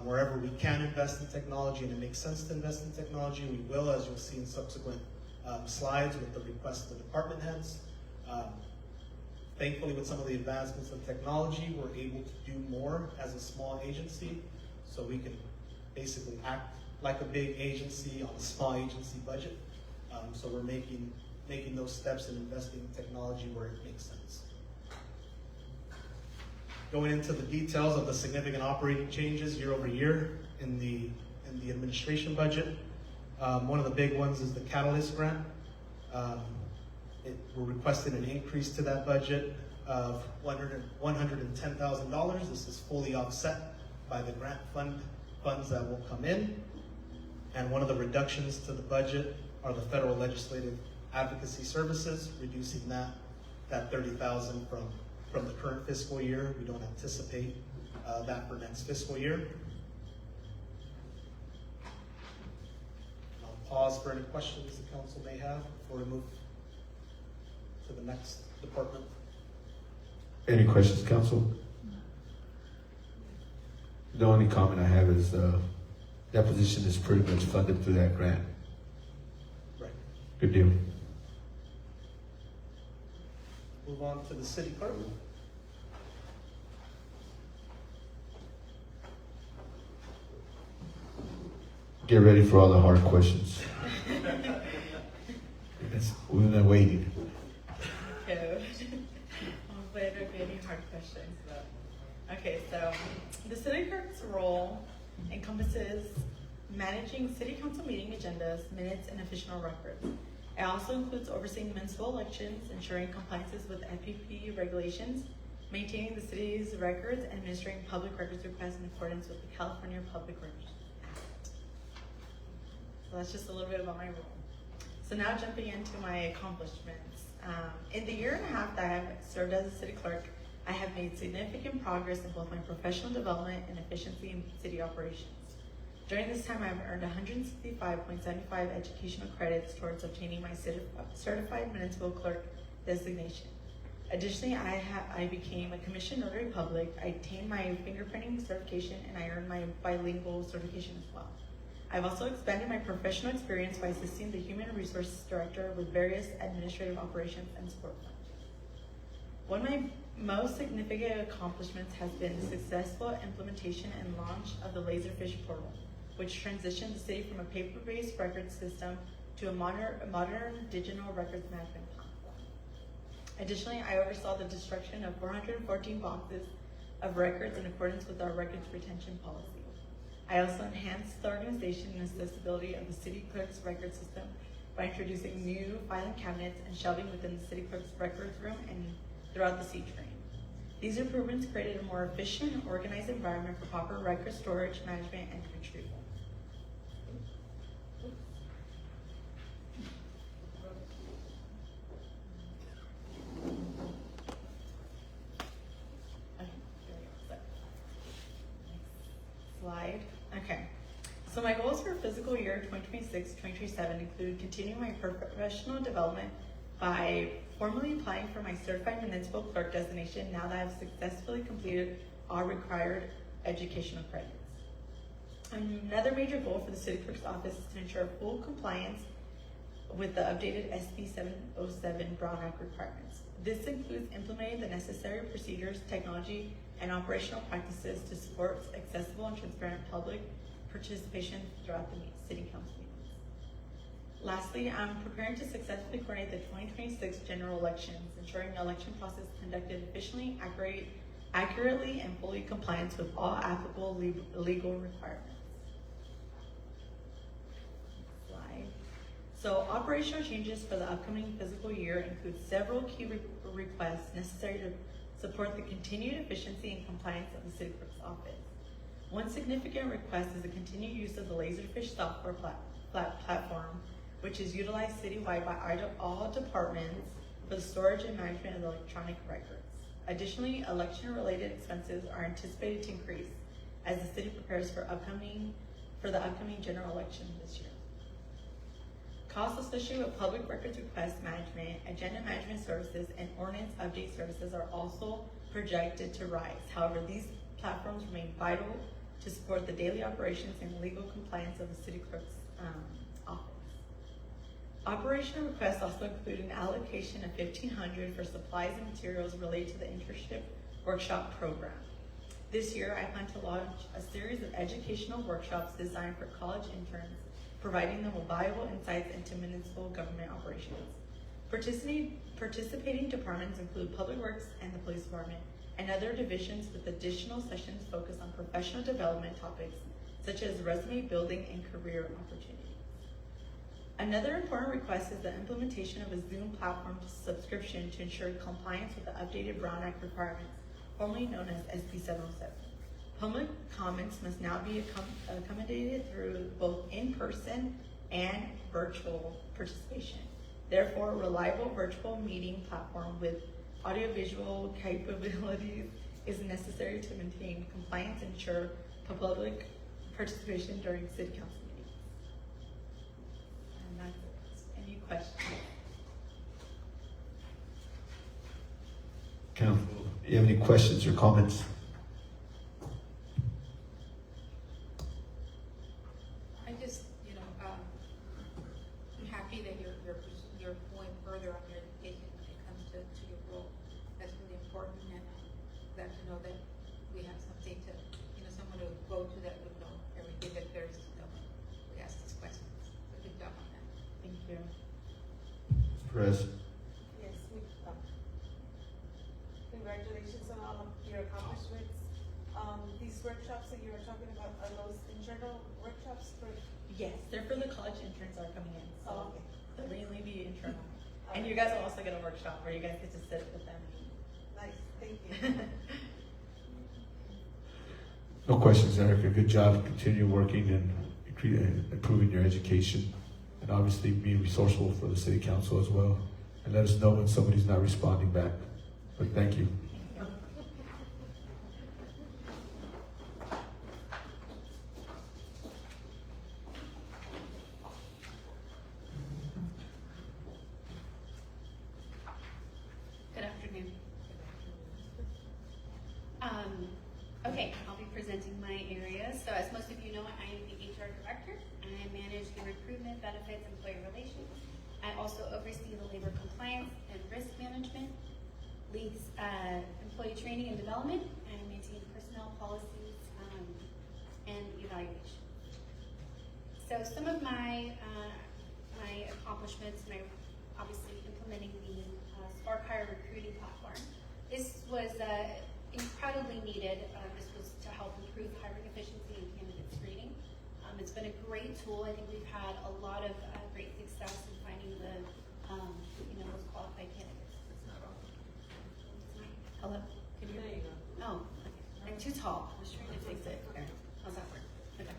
Wherever we can invest in technology and it makes sense to invest in technology, we will, as you'll see in subsequent slides with the request of the department heads. Thankfully, with some of the advancements of technology, we're able to do more as a small agency, so we can basically act like a big agency on a small agency budget. So we're making those steps and investing in technology where it makes sense. Going into the details of the significant operating changes year over year in the administration budget. One of the big ones is the Catalyst grant. We're requesting an increase to that budget of $110,000. This is fully offset by the grant funds that will come in. And one of the reductions to the budget are the federal legislative advocacy services, reducing that $30,000 from the current fiscal year. We don't anticipate that for next fiscal year. I'll pause for any questions the council may have before we move to the next department. Any questions, council? The only comment I have is that position is pretty much funded through that grant. Right. Good deal. Move on to the city clerk. Get ready for all the hard questions. We've been waiting. Okay. Hopefully there won't be any hard questions. Okay, so the city clerk's role encompasses managing city council meeting agendas, minutes, and official records. It also includes overseeing municipal elections, ensuring compliances with FPP regulations, maintaining the city's records, and administering public records requests in accordance with the California Public Records Act. So that's just a little bit about my role. So now jumping into my accomplishments. In the year and a half that I have served as a city clerk, I have made significant progress in both my professional development and efficiency in city operations. During this time, I have earned 165.75 educational credits towards obtaining my certified municipal clerk designation. Additionally, I became a commissioned notary public, I obtained my fingerprinting certification, and I earned my bilingual certification as well. I've also expanded my professional experience by assisting the Human Resources Director with various administrative operations and support functions. One of my most significant accomplishments has been the successful implementation and launch of the Laserfish portal, which transitioned the city from a paper-based record system to a modern digital records management platform. Additionally, I oversaw the destruction of 414 boxes of records in accordance with our records retention policy. I also enhanced the organization and accessibility of the city clerk's record system by introducing new filing cabinets and shelving within the city clerk's records room and throughout the C-train. These improvements created a more efficient and organized environment for proper record storage, management, and retrieval. Slide. Okay. So my goals for fiscal year 2026-2027 include continuing my professional development by formally applying for my certified municipal clerk designation now that I've successfully completed all required educational credits. Another major goal for the city clerk's office is to ensure full compliance with the updated SB 707 Brown Act requirements. This includes implementing the necessary procedures, technology, and operational practices to support accessible and transparent public participation throughout the city council meetings. Lastly, I'm preparing to successfully coordinate the 2026 general elections, ensuring the election process is conducted efficiently, accurately, and fully compliant with all applicable legal requirements. Slide. So operational changes for the upcoming fiscal year include several key requests necessary to support the continued efficiency and compliance of the city clerk's office. One significant request is the continued use of the Laserfish software platform, which is utilized citywide by all departments for the storage and management of electronic records. Additionally, election-related expenses are anticipated to increase as the city prepares for the upcoming general election this year. Costs associated with public records request management, agenda management services, and ordinance update services are also projected to rise. However, these platforms remain vital to support the daily operations and legal compliance of the city clerk's office. Operational requests also include an allocation of $1,500 for supplies and materials related to the internship workshop program. This year, I plan to launch a series of educational workshops designed for college interns, providing them with valuable insights into municipal government operations. Participating departments include Public Works and the Police Department, and other divisions with additional sessions focused on professional development topics such as resume building and career opportunities. Another important request is the implementation of a Zoom platform subscription to ensure compliance with the updated Brown Act requirements, formerly known as SB 707. Public comments must now be accommodated through both in-person and virtual participation. Therefore, a reliable virtual meeting platform with audiovisual capabilities is necessary to maintain compliance and ensure public participation during city council meetings. And that's it. Any questions? Council, do you have any questions or comments? I just, I'm happy that you're going further on your education when it comes to your role. That's really important, and I'm glad to know that we have something to, someone to go to that would know everything that there's to know. We ask these questions. So good job on that. Thank you. Perez. Yes, congratulations on all of your accomplishments. These workshops that you were talking about, are those internal workshops for? Yes, they're for the college interns that are coming in. So Oh, okay. they'll mainly be And you guys will also get a workshop where you guys get to sit with them. Nice, thank you. No questions, Erica. Good job. Continue working and improving your education, and obviously being resourceful for the city council as well. And let us know when somebody's not responding back. But thank you. Good afternoon. Okay, I'll be presenting my area. So as most of you know, I am the HR director. I manage the recruitment, benefits, employee relations. I also oversee the labor compliance and risk management, leads employee training and development, and maintain personnel policies and evaluation. So some of my accomplishments, and I obviously implementing the Spark Hire recruiting platform. This was incredibly needed. This was to help improve hiring efficiency and candidate screening. It's been a great tool. I think we've had a lot of great success in finding the most qualified candidates. It's not wrong. Hello? Can you hear me? Oh, okay. I'm too tall. I was trying to fix it. There. How's that work? Okay.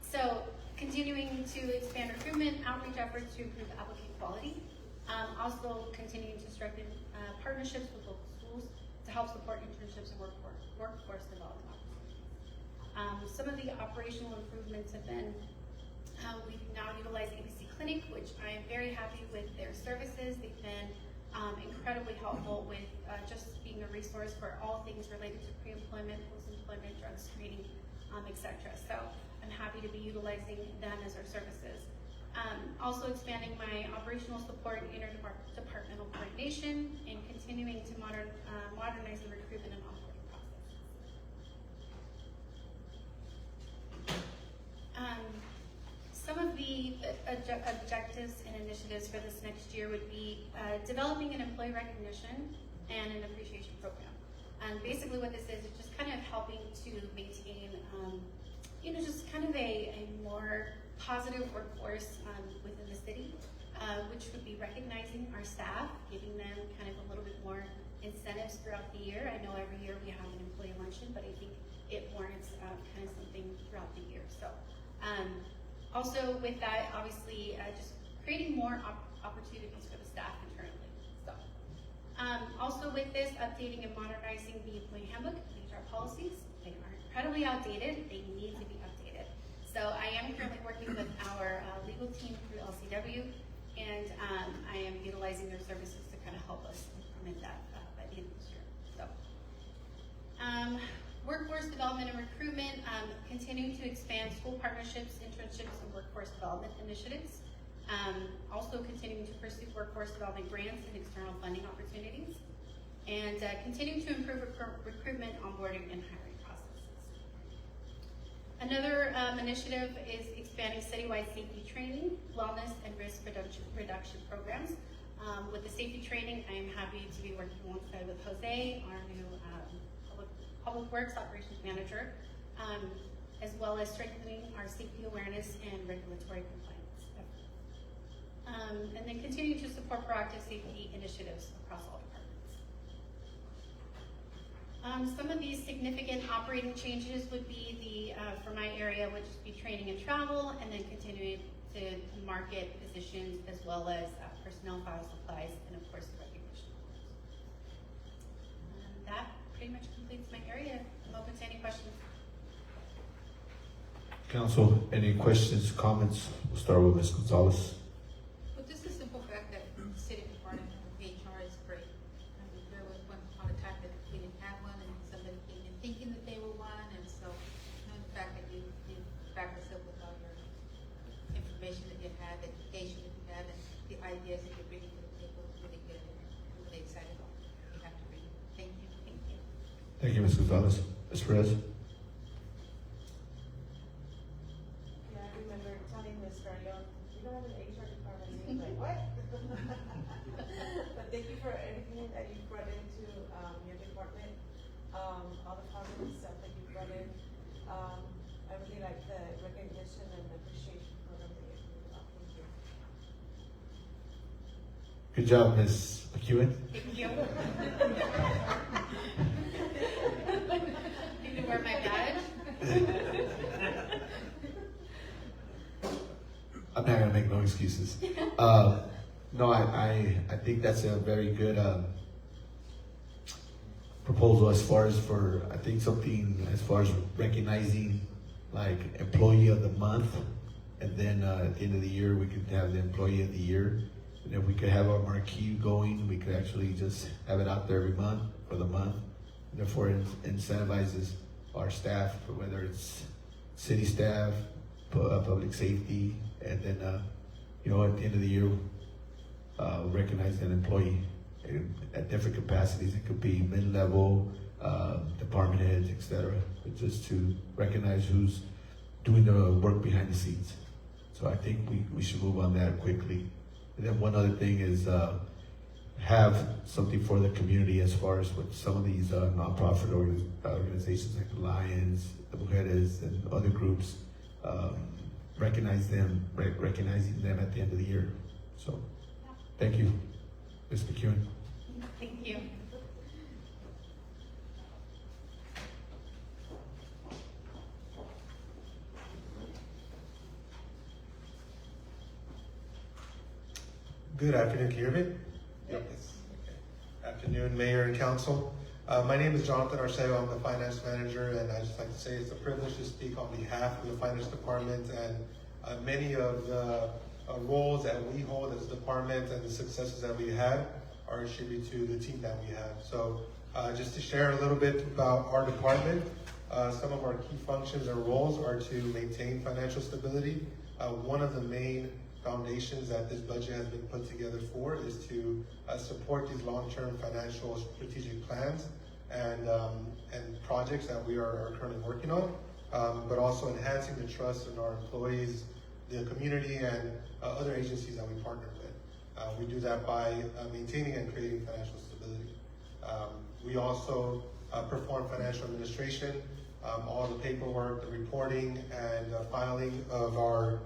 So continuing to expand recruitment, outreach efforts to improve applicant quality. Also continuing to strengthen partnerships with local schools to help support internships and workforce development. Some of the operational improvements have been, we now utilize ABC Clinic, which I am very happy with their services. They've been incredibly helpful with just being a resource for all things related to pre-employment, post-employment, drug screening, etc. So I'm happy to be utilizing them as our services. Also expanding my operational support and interdepartmental coordination and continuing to modernize the recruitment and onboarding process. Some of the objectives and initiatives for this next year would be developing an employee recognition and an appreciation program. And basically what this is just kind of helping to maintain, just kind of a more positive workforce within the city, which would be recognizing our staff, giving them kind of a little bit more incentives throughout the year. I know every year we have an employee luncheon, but I think it warrants kind of something throughout the year. So also with that, obviously just creating more opportunities for the staff internally. So also with this, updating and modernizing the employee handbook and HR policies. They are incredibly outdated. They need to be updated. So I am currently working with our legal team through LCW, and I am utilizing their services to kind of help us implement that by the end of this year. So, workforce development and recruitment, continuing to expand school partnerships, internships, and workforce development initiatives. Also continuing to pursue workforce development grants and external funding opportunities, and continuing to improve recruitment, onboarding, and hiring processes. Another initiative is expanding citywide safety training, wellness, and risk reduction programs. With the safety training, I am happy to be working alongside with Jose, our new Public Works Operations Manager, as well as strengthening our safety awareness and regulatory compliance efforts. And then continue to support proactive safety initiatives across all departments. Some of these significant operating changes would be for my area, would just be training and travel, and then continuing to market positions as well as personnel file supplies, and of course recognition. And that pretty much completes my area. I'm open to any questions. Council, any questions, comments? We'll start with Ms. Gonzalez. But just the simple fact that the city department of HR is great. I mean, there was one upon a time that we didn't have one, and somebody came in thinking that they were one, and so the fact that you back us up with all your information that you have, education that you have, and the ideas that you're bringing to the table is really good, and I'm really excited about what you have to bring. Thank you. Thank you. Thank you, Ms. Gonzalez. Ms. Perez? Yeah, I remember telling Mr. Young, we don't have an HR department. He was like, what? But thank you for everything that you brought into your department, all the positive stuff that you brought in. I really like the recognition and appreciation program that you're doing. Thank you. Good job, Ms. McEwen. Thank you. Need to wear my badge. I'm not gonna make no excuses. No, I think that's a very good proposal as far as for, I think something as far as recognizing like employee of the month, and then at the end of the year we could have the employee of the year, and if we could have our marquee going, we could actually just have it out there every month for the month. Therefore, it incentivizes our staff, for whether it's city staff, public safety, and then you know, at the end of the year, recognize an employee at different capacities. It could be mid-level, department heads, etc. But just to recognize who's doing the work behind the scenes. So I think we should move on that quickly. And then one other thing is have something for the community as far as with some of these nonprofit organizations like the Lions, the Mujeres, and other groups. Recognizing them at the end of the year. So, thank you, Ms. McEwen. Thank you. Good afternoon, can you hear me? Yes. Okay. Afternoon, Mayor and Council. My name is Jonathan Arceo. I'm the Finance Manager, and I'd just like to say it's a privilege to speak on behalf of the Finance Department, and many of the roles that we hold as a department and the successes that we had are attributed to the team that we have. So just to share a little bit about our department, some of our key functions and roles are to maintain financial stability. One of the main foundations that this budget has been put together for is to support these long-term financial strategic plans and projects that we are currently working on, but also enhancing the trust in our employees, the community, and other agencies that we partner with. We do that by maintaining and creating financial stability. We also perform financial administration, all the paperwork, the reporting, and filing of our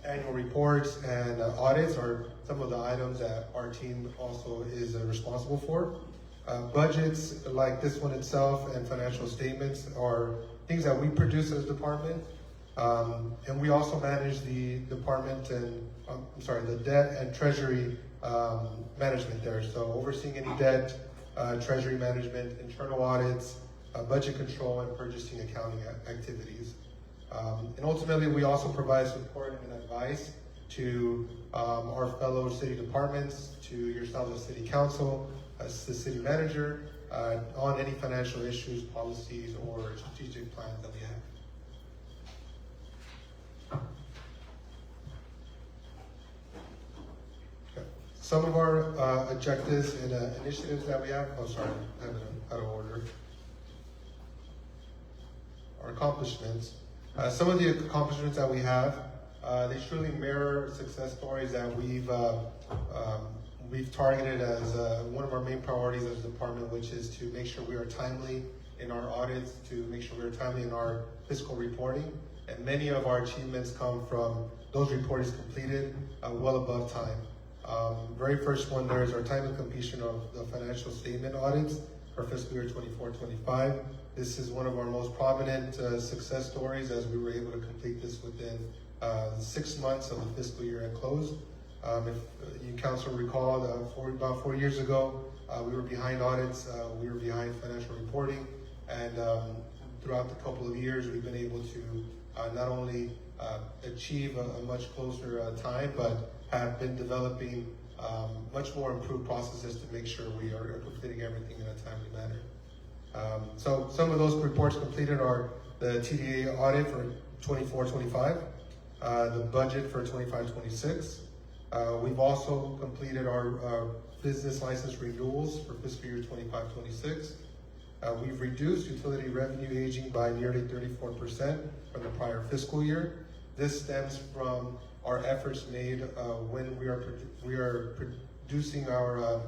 annual reports and audits are some of the items that our team also is responsible for. Budgets like this one itself and financial statements are things that we produce as a department. And we also manage the department and, the debt and treasury management there. So overseeing any debt, treasury management, internal audits, budget control, and purchasing accounting activities. And ultimately, we also provide support and advice to our fellow city departments, to yourselves as city council, as the city manager, on any financial issues, policies, or strategic plans that we have. Okay. Some of our objectives and initiatives that we have, I have it out of order. Our accomplishments. Some of the accomplishments that we have, they truly mirror success stories that we've targeted as one of our main priorities as a department, which is to make sure we are timely in our audits, to make sure we are timely in our fiscal reporting. And many of our achievements come from those reports completed well above time. Very first one there is our timely completion of the financial statement audits for fiscal year 24-25. This is one of our most prominent success stories, as we were able to complete this within 6 months of the fiscal year at close. If you council recall, about 4 years ago, we were behind audits, we were behind financial reporting, and throughout the couple of years, we've been able to not only achieve a much closer time, but have been developing much more improved processes to make sure we are completing everything in a timely manner. So some of those reports completed are the TDA audit for 24-25, the budget for 25-26. We've also completed our business license renewals for fiscal year 25-26. We've reduced utility revenue aging by nearly 34% from the prior fiscal year. This stems from our efforts made when we are producing our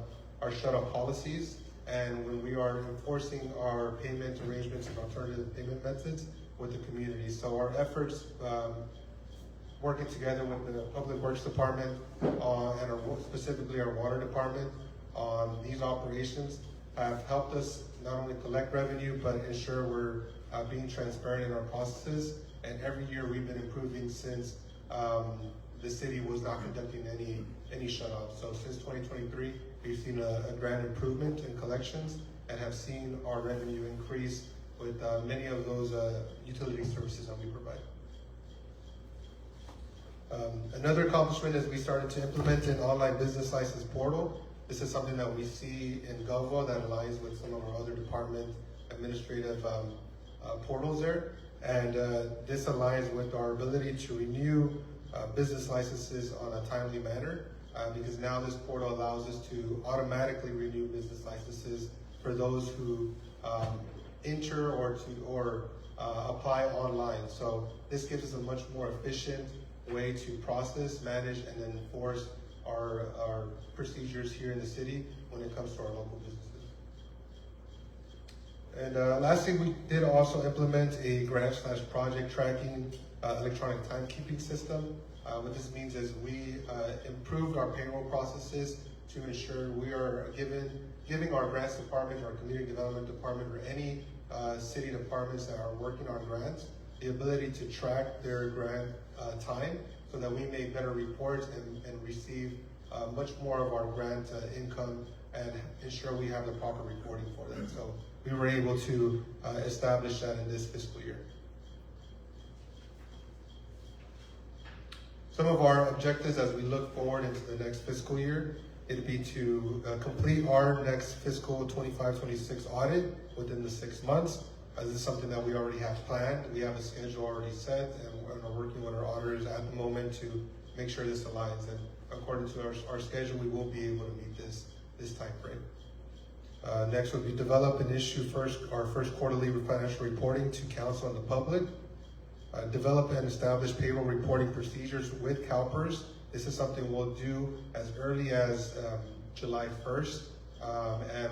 shut-off policies, and when we are enforcing our payment arrangements and alternative payment methods with the community. So our efforts working together with the Public Works Department specifically our Water Department on these operations have helped us not only collect revenue, but ensure we're being transparent in our processes. And every year we've been improving since the city was not conducting any shut-offs. So since 2023, we've seen a grand improvement in collections and have seen our revenue increase with many of those utility services that we provide. Another accomplishment is we started to implement an online business license portal. This is something that we see in GovWell that aligns with some of our other department administrative portals there. And this aligns with our ability to renew business licenses on a timely manner because now this portal allows us to automatically renew business licenses for those who enter or apply online. So this gives us a much more efficient way to process, manage, and then enforce our procedures here in the city when it comes to our local businesses. And lastly, we did also implement a grant/project tracking electronic timekeeping system. What this means is we improved our payroll processes to ensure we are giving our grants department, our community development department, or any city departments that are working on grants, the ability to track their grant time so that we make better reports and receive much more of our grant income and ensure we have the proper reporting for that. So we were able to establish that in this fiscal year. Some of our objectives as we look forward into the next fiscal year, it'd be to complete our next fiscal 25-26 audit within the 6 months. This is something that we already have planned. We have a schedule already set, and we're working with our auditors at the moment to make sure this aligns. And according to our schedule, we will be able to meet this time frame. Next would be develop and issue our first quarterly financial reporting to council and the public. Develop and establish payroll reporting procedures with CalPERS. This is something we'll do as early as July 1st. And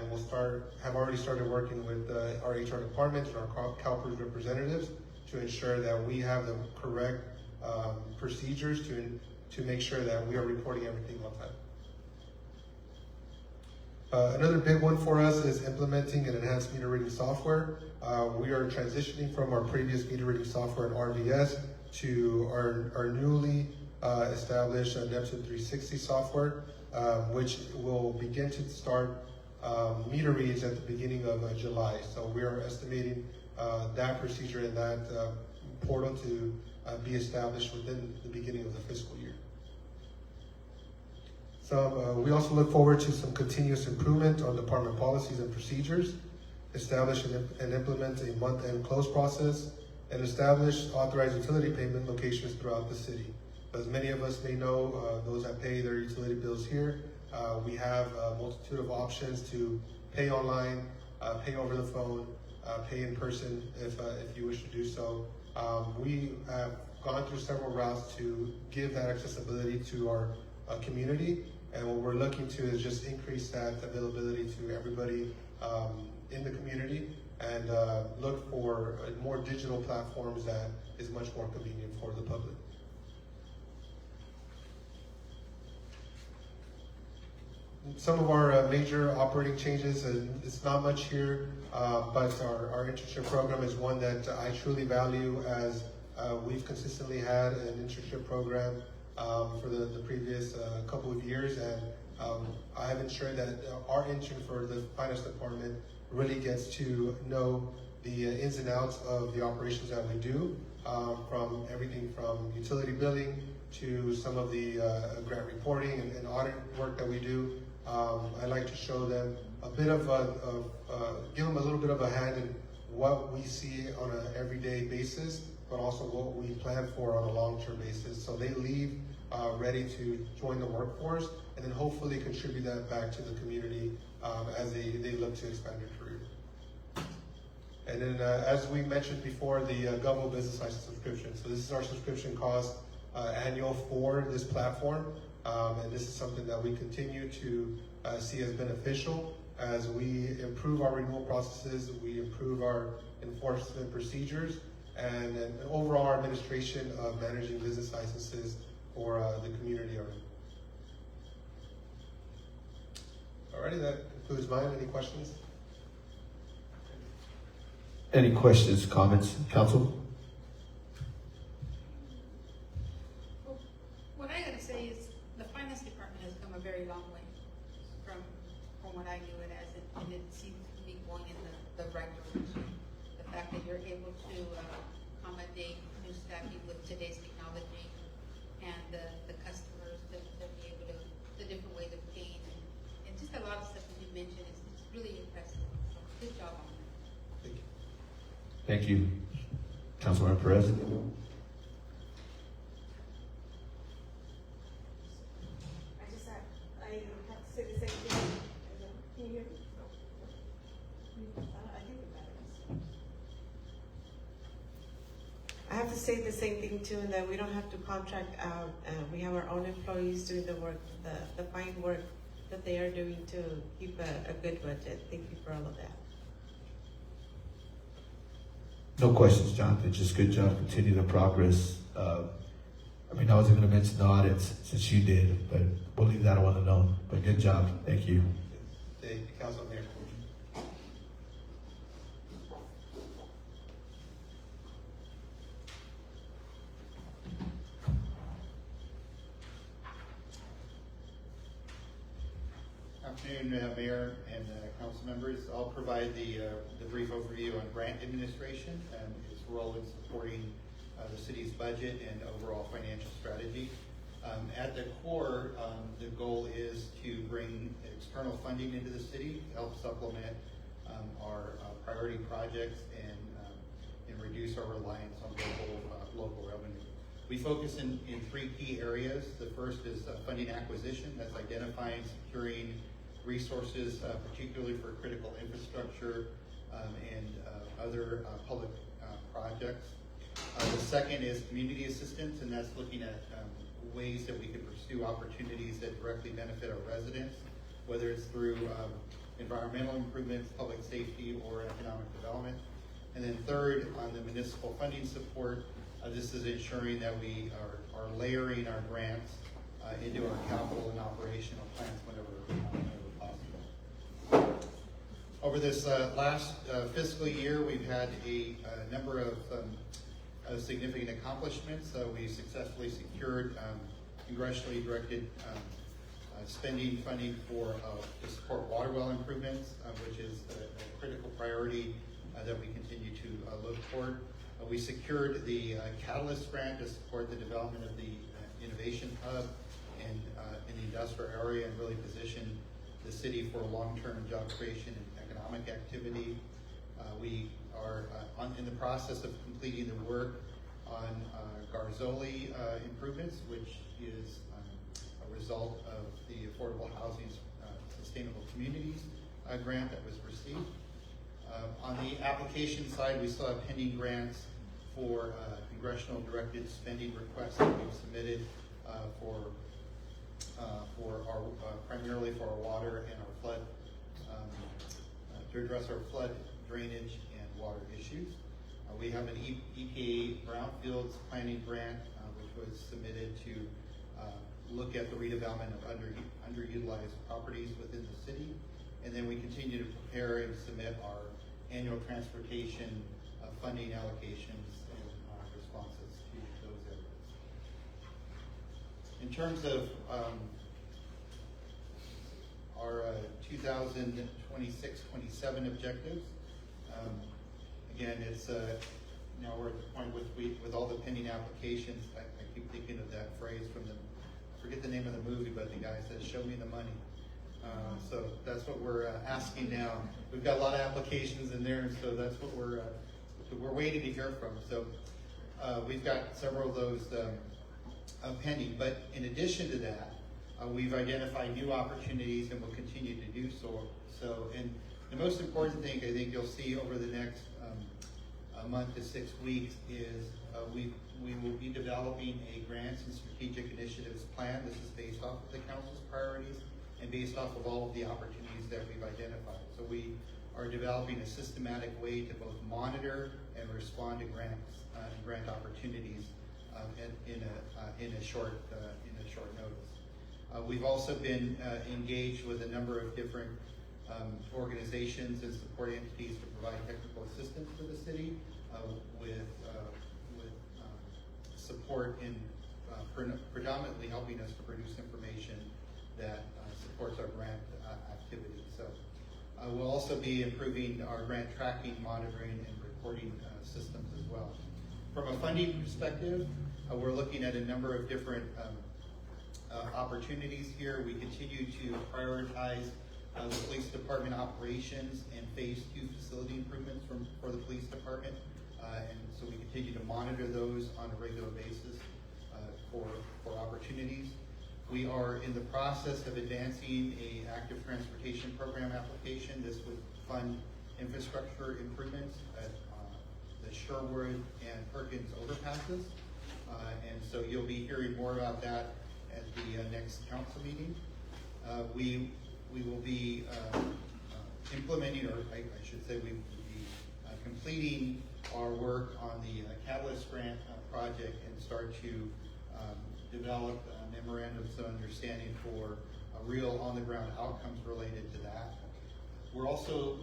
have already started working with our HR department and our CalPERS representatives to ensure that we have the correct procedures to make sure that we are reporting everything on time. Another big one for us is implementing an enhanced meter reading software. We are transitioning from our previous meter reading software in RVS to our newly established Neptune 360 software, which will begin to start meter reads at the beginning of July. So we are estimating that procedure and that portal to be established within the beginning of the fiscal year. So we also look forward to some continuous improvement on department policies and procedures, establish and implement a month-end close process, and establish authorized utility payment locations throughout the city. As many of us may know, those that pay their utility bills here, we have a multitude of options to pay online, pay over the phone, pay in person if you wish to do so. We have gone through several routes to give that accessibility to our community, and what we're looking to is just increase that availability to everybody in the community and look for more digital platforms that is much more convenient for the public. Some of our major operating changes, and it's not much here, but our internship program is one that I truly value, as we've consistently had an internship program for the previous couple of years, and I have ensured that our intern for the finance department really gets to know the ins and outs of the operations that we do, from everything from utility billing to some of the grant reporting and audit work that we do. I like to show them a bit of give them a little bit of a hand in what we see on an everyday basis, but also what we plan for on a long-term basis. So they leave ready to join the workforce and then hopefully contribute that back to the community as they look to expand their career. And then as we mentioned before, the GovWell Business License subscription. So this is our subscription cost annual for this platform. And this is something that we continue to see as beneficial as we improve our renewal processes, we improve our enforcement procedures, and an overall administration of managing business licenses for the community area. Alrighty, that concludes mine. Any questions? Any questions, comments, council? Well, what I gotta say is, the finance department has come a very long way from what I knew it as, and it seems to be going in the right direction. The fact that you're able to accommodate new staffing with today's technology and the customers, to be able to, the different ways of paying, and just a lot of stuff that you mentioned, it's really impressive. So good job on that. Thank you. Thank you. Councilmember Perez? I have to say the same thing. Can you hear me? I think it matters. I have to say the same thing too, in that we don't have to contract out. We have our own employees doing the work, the fine work that they are doing to keep a good budget. Thank you for all of that. No questions, Jonathan. Just good job. Continue the progress. I wasn't going to mention the audits since you did, but we'll leave that one alone. But good job. Thank you. Thank you, Council Mayor. Afternoon, Mayor and council members. I'll provide the brief overview on grant administration and its role in supporting the city's budget and overall financial strategy. At the core, the goal is to bring external funding into the city to help supplement our priority projects and reduce our reliance on local revenue. We focus in three key areas. The first is funding acquisition. That's identifying, securing resources, particularly for critical infrastructure and other public projects. The second is community assistance, and that's looking at ways that we can pursue opportunities that directly benefit our residents, whether it's through environmental improvements, public safety, or economic development. And then third, on the municipal funding support, this is ensuring that we are layering our grants into our capital and operational plans whenever possible. Over this last fiscal year, we've had a number of significant accomplishments. We successfully secured congressionally directed spending funding to support water well improvements, which is a critical priority that we continue to look toward. We secured the Catalyst grant to support the development of the innovation hub in the industrial area and really position the city for long-term job creation and economic activity. We are in the process of completing the work on Garzoli improvements, which is a result of the Affordable Housing Sustainable Communities grant that was received. On the application side, we still have pending grants for congressional directed spending requests that we've submitted primarily for our water and our flood, to address our flood drainage and water issues. We have an EPA brownfields planning grant, which was submitted to look at the redevelopment of underutilized properties within the city. And then we continue to prepare and submit our annual transportation funding allocations and responses to those areas. In terms of our 2026-27 objectives, again, it's now we're at the point with all the pending applications. I keep thinking of that phrase from I forget the name of the movie, but the guy says, "Show me the money." So that's what we're asking now. We've got a lot of applications in there, and so that's what we're waiting to hear from. So we've got several of those pending. But in addition to that, we've identified new opportunities, and we'll continue to do so. And the most important thing I think you'll see over the next a month to 6 weeks is we will be developing a grants and strategic initiatives plan. This is based off of the council's priorities and based off of all of the opportunities that we've identified. So we are developing a systematic way to both monitor and respond to grants and grant opportunities in a short notice. We've also been engaged with a number of different organizations and support entities to provide technical assistance to the city with support in predominantly helping us to produce information that supports our grant activities. So we'll also be improving our grant tracking, monitoring, and reporting systems as well. From a funding perspective, we're looking at a number of different opportunities here. We continue to prioritize the police department operations and phase 2 facility improvements for the police department. And so we continue to monitor those on a regular basis for opportunities. We are in the process of advancing a active transportation program application. This would fund infrastructure improvements at the Sherwood and Perkins overpasses. And so you'll be hearing more about that at the next council meeting. We will be implementing, or I should say we will be completing our work on the Catalyst Grant project and start to develop memorandums of understanding for real on-the-ground outcomes related to that. We're also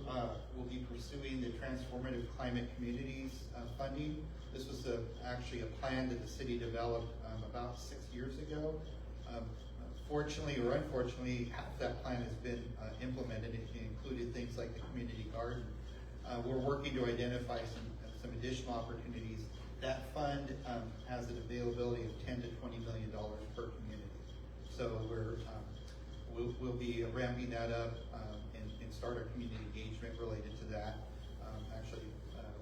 will be pursuing the Transformative Climate Communities funding. This was actually a plan that the city developed about 6 years ago. Fortunately or unfortunately, half that plan has been implemented. It included things like the community garden. We're working to identify some additional opportunities. That fund has an availability of $10 to $20 million per community. So we'll be ramping that up and start our community engagement related to that actually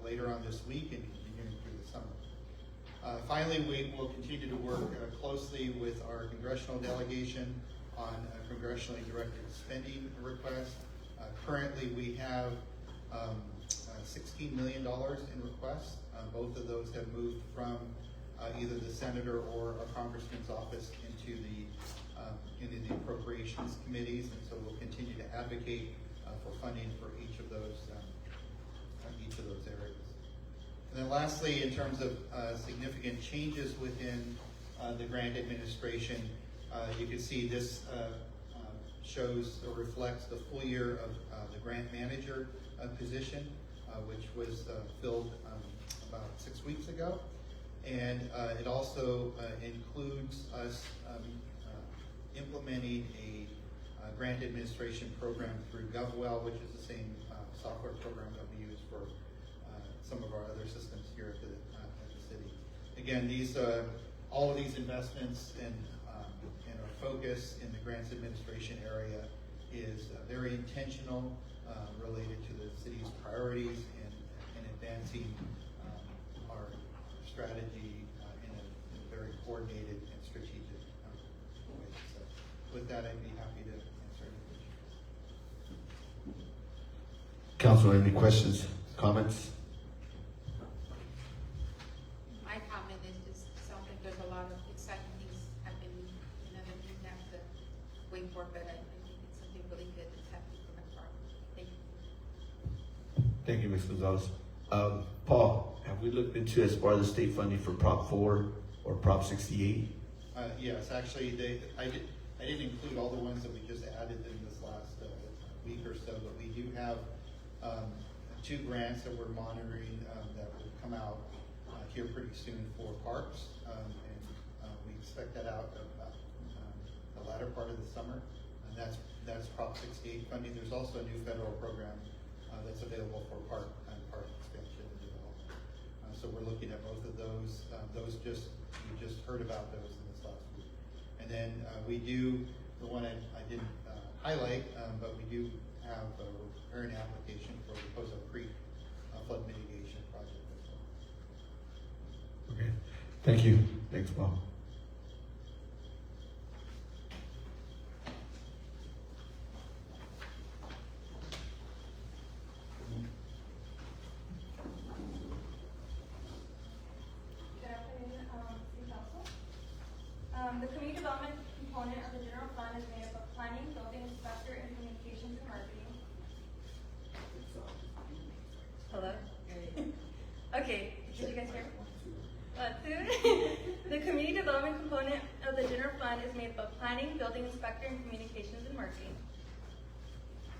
later on this week and continuing through the summer. Finally, we will continue to work closely with our congressional delegation on congressionally directed spending requests. Currently, we have $16 million in requests. Both of those have moved from either the senator or a congressman's office into the appropriations committees, and so we'll continue to advocate for funding for each of those areas. And then lastly, in terms of significant changes within the grant administration, you can see this shows or reflects the full year of the grant manager position, which was filled about 6 weeks ago. And it also includes us implementing a grant administration program through GovWell, which is the same software program that we use for some of our other systems here at the city. Again, all of these investments and our focus in the grants administration area is very intentional, related to the city's priorities and advancing our strategy in a very coordinated and strategic way. So with that, I'd be happy to answer any questions. Council, any questions, comments? My comment is just something, there's a lot of exciting things happening, that we have to wait for, but I think it's something really good that's happening for McFarland. Thank you. Thank you, Ms. Gonzalez. Paul, have we looked into as far as the state funding for Prop 4 or Prop 68? Yes, actually, I didn't include all the ones that we just added in this last week or so, but we do have 2 grants that we're monitoring that will come out here pretty soon for parks, and we expect that out about the latter part of the summer, and that's Prop 68 funding. There's also a new federal program that's available for park expansion and development. So we're looking at both of those. We just heard about those in this last week. And then we do, the one I didn't highlight, but we do have a preparing application for the Pozo Creek flood mitigation project as well. Okay, thank you. Thanks, Paul. Good afternoon, City Council. The community development component of the general fund is made up of planning, building, inspector, and communications and marketing. Hello? Okay, did you guys hear me? The community development component of the general fund is made up of planning, building inspector, and communications and marketing.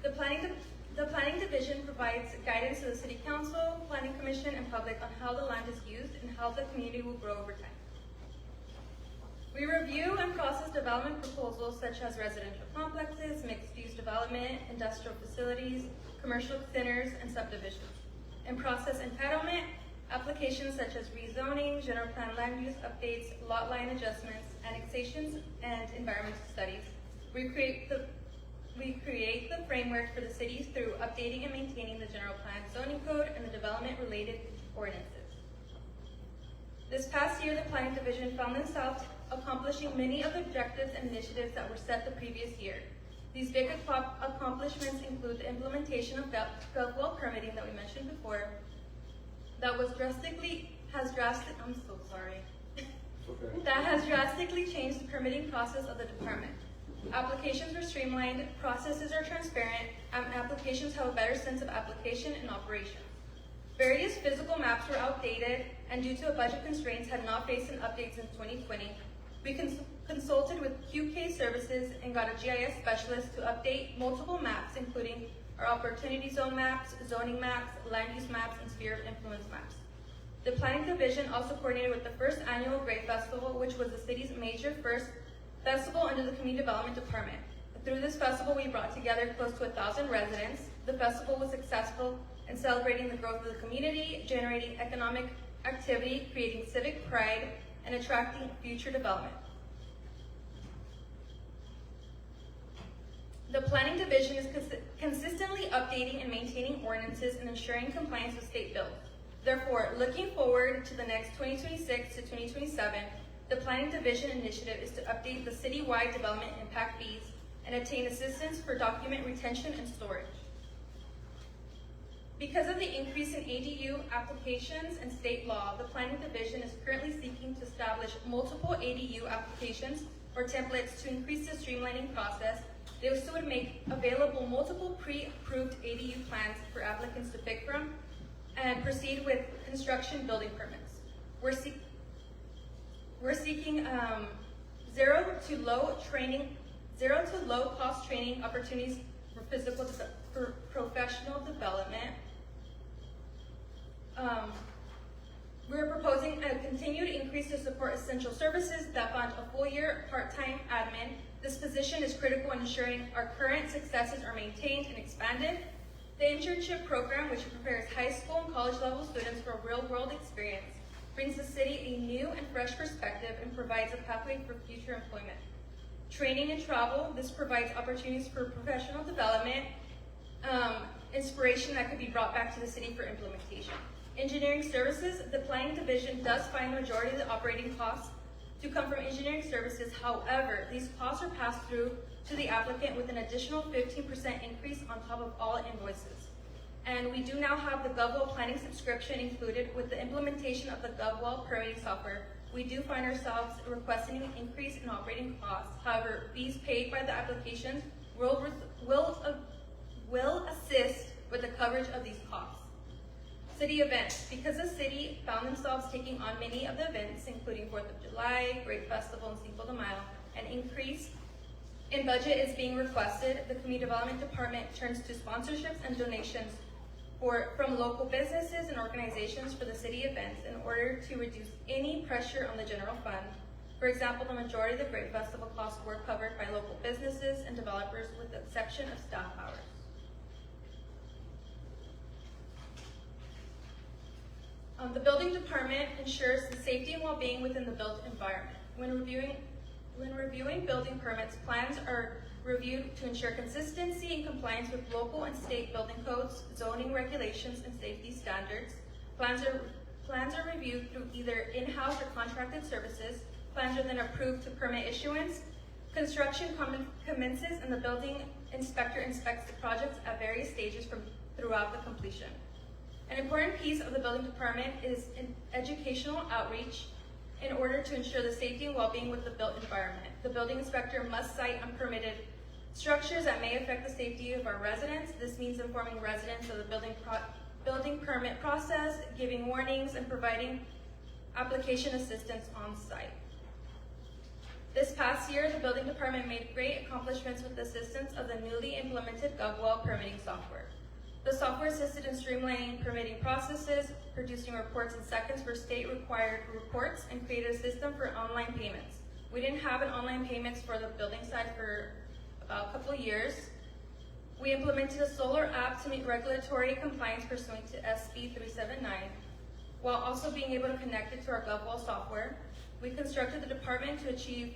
The planning division provides guidance to the city council, planning commission, and public on how the land is used and how the community will grow over time. We review and process development proposals such as residential complexes, mixed-use development, industrial facilities, commercial centers, and subdivisions, and process entitlement applications such as rezoning, general plan land use updates, lot line adjustments, annexations, and environmental studies. We create the framework for the cities through updating and maintaining the general plan zoning code and the development-related ordinances. This past year, the planning division found themselves accomplishing many of the objectives and initiatives that were set the previous year. These big accomplishments include the implementation of GovWell permitting that we mentioned before, that has drastically changed the permitting process of the department. Applications are streamlined, processes are transparent, and applications have a better sense of application and operation. Various physical maps were outdated and due to budget constraints had not faced an update since 2020. We consulted with QK Services and got a GIS specialist to update multiple maps, including our opportunity zone maps, zoning maps, land use maps, and sphere of influence maps. The planning division also coordinated with the first annual Grape Festival, which was the city's major first festival under the community development department. Through this festival, we brought together close to 1,000 residents. The festival was successful in celebrating the growth of the community, generating economic activity, creating civic pride, and attracting future development. The planning division is consistently updating and maintaining ordinances and ensuring compliance with state bills. Therefore, looking forward to the next 2026 to 2027, the planning division initiative is to update the citywide development impact fees and obtain assistance for document retention and storage. Because of the increase in ADU applications and state law, the planning division is currently seeking to establish multiple ADU applications or templates to increase the streamlining process. They also would make available multiple pre-approved ADU plans for applicants to pick from and proceed with construction building permits. We're seeking zero to low cost training opportunities for professional development. We're proposing a continued increase to support essential services that fund a full year part-time admin. This position is critical in ensuring our current successes are maintained and expanded. The internship program, which prepares high school and college level students for real-world experience, brings the city a new and fresh perspective and provides a pathway for future employment. Training and travel, this provides opportunities for professional development, inspiration that could be brought back to the city for implementation. Engineering services, the planning division does find the majority of the operating costs to come from engineering services. However, these costs are passed through to the applicant with an additional 15% increase on top of all invoices. And we do now have the GovWell planning subscription included with the implementation of the GovWell permitting software. We do find ourselves requesting an increase in operating costs. However, fees paid by the applications will assist with the coverage of these costs. City events. Because the city found themselves taking on many of the events, including 4th of July, Grape Festival, and Cinco de Mayo, an increase in budget is being requested. The Community Development Department turns to sponsorships and donations from local businesses and organizations for the city events in order to reduce any pressure on the general fund. For example, the majority of the Grape Festival costs were covered by local businesses and developers with the exception of staff hours. The building department ensures the safety and well-being within the built environment. When reviewing building permits, plans are reviewed to ensure consistency and compliance with local and state building codes, zoning regulations, and safety standards. Plans are reviewed through either in-house or contracted services. Plans are then approved to permit issuance. Construction commences and the building inspector inspects the projects at various stages throughout the completion. An important piece of the building department is educational outreach in order to ensure the safety and well-being with the built environment. The building inspector must cite unpermitted structures that may affect the safety of our residents. This means informing residents of the building permit process, giving warnings, and providing application assistance on site. This past year, the building department made great accomplishments with the assistance of the newly implemented GovWell permitting software. The software assisted in streamlining permitting processes, producing reports in seconds for state-required reports, and created a system for online payments. We didn't have an online payments for the building side for about a couple of years. We implemented a solar app to meet regulatory compliance pursuant to SB 379, while also being able to connect it to our GovWell software. We constructed the department to achieve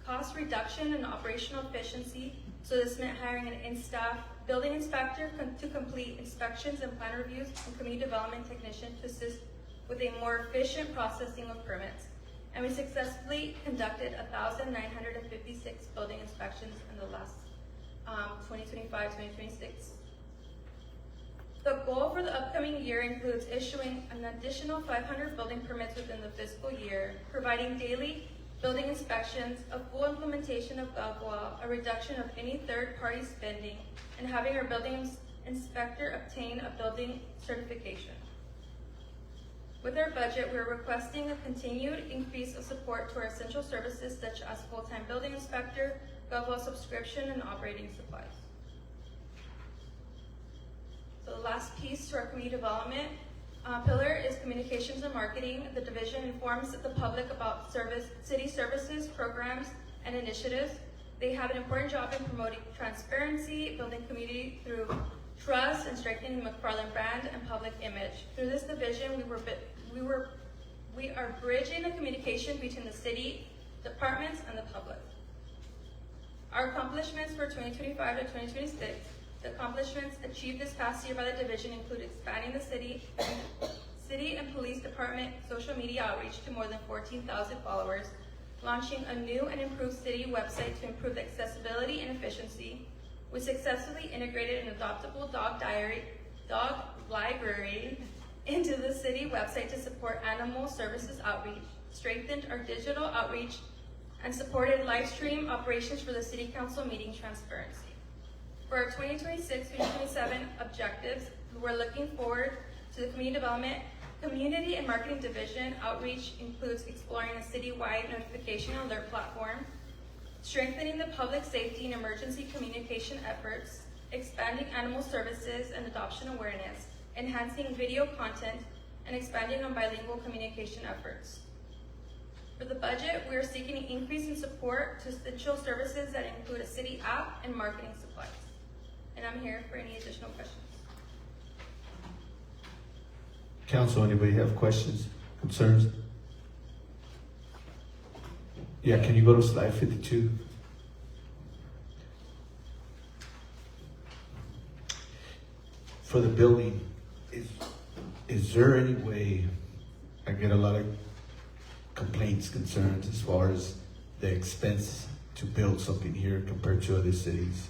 cost reduction and operational efficiency, so this meant hiring an in-staff building inspector to complete inspections and plan reviews, and community development technician to assist with a more efficient processing of permits. And we successfully conducted 1,956 building inspections in the last 2025-2026. The goal for the upcoming year includes issuing an additional 500 building permits within the fiscal year, providing daily building inspections, a full implementation of GovWell, a reduction of any third-party spending, and having our building inspector obtain a building certification. With our budget, we're requesting a continued increase of support to our essential services such as full-time building inspector, GovWell subscription, and operating supplies. So the last piece to our community development pillar is communications and marketing. The division informs the public about city services, programs, and initiatives. They have an important job in promoting transparency, building community through trust, and strengthening the McFarland brand and public image. Through this division, we are bridging the communication between the city departments and the public. Our accomplishments for 2025 to 2026. The accomplishments achieved this past year by the division include expanding the city and police department social media outreach to more than 14,000 followers, launching a new and improved city website to improve accessibility and efficiency. We successfully integrated an adoptable dog library into the city website to support animal services outreach, strengthened our digital outreach, and supported live stream operations for the city council meeting transparency. For our 2026-2027 objectives, we're looking forward to the community and marketing division. Outreach includes exploring a citywide notification alert platform, strengthening the public safety and emergency communication efforts, expanding animal services and adoption awareness, enhancing video content, and expanding on bilingual communication efforts. For the budget, we are seeking an increase in support to essential services that include a city app and marketing supplies. And I'm here for any additional questions. Council, anybody have questions, concerns? Yeah, can you go to slide 52? For the building, is there any way, I get a lot of complaints, concerns as far as the expense to build something here compared to other cities?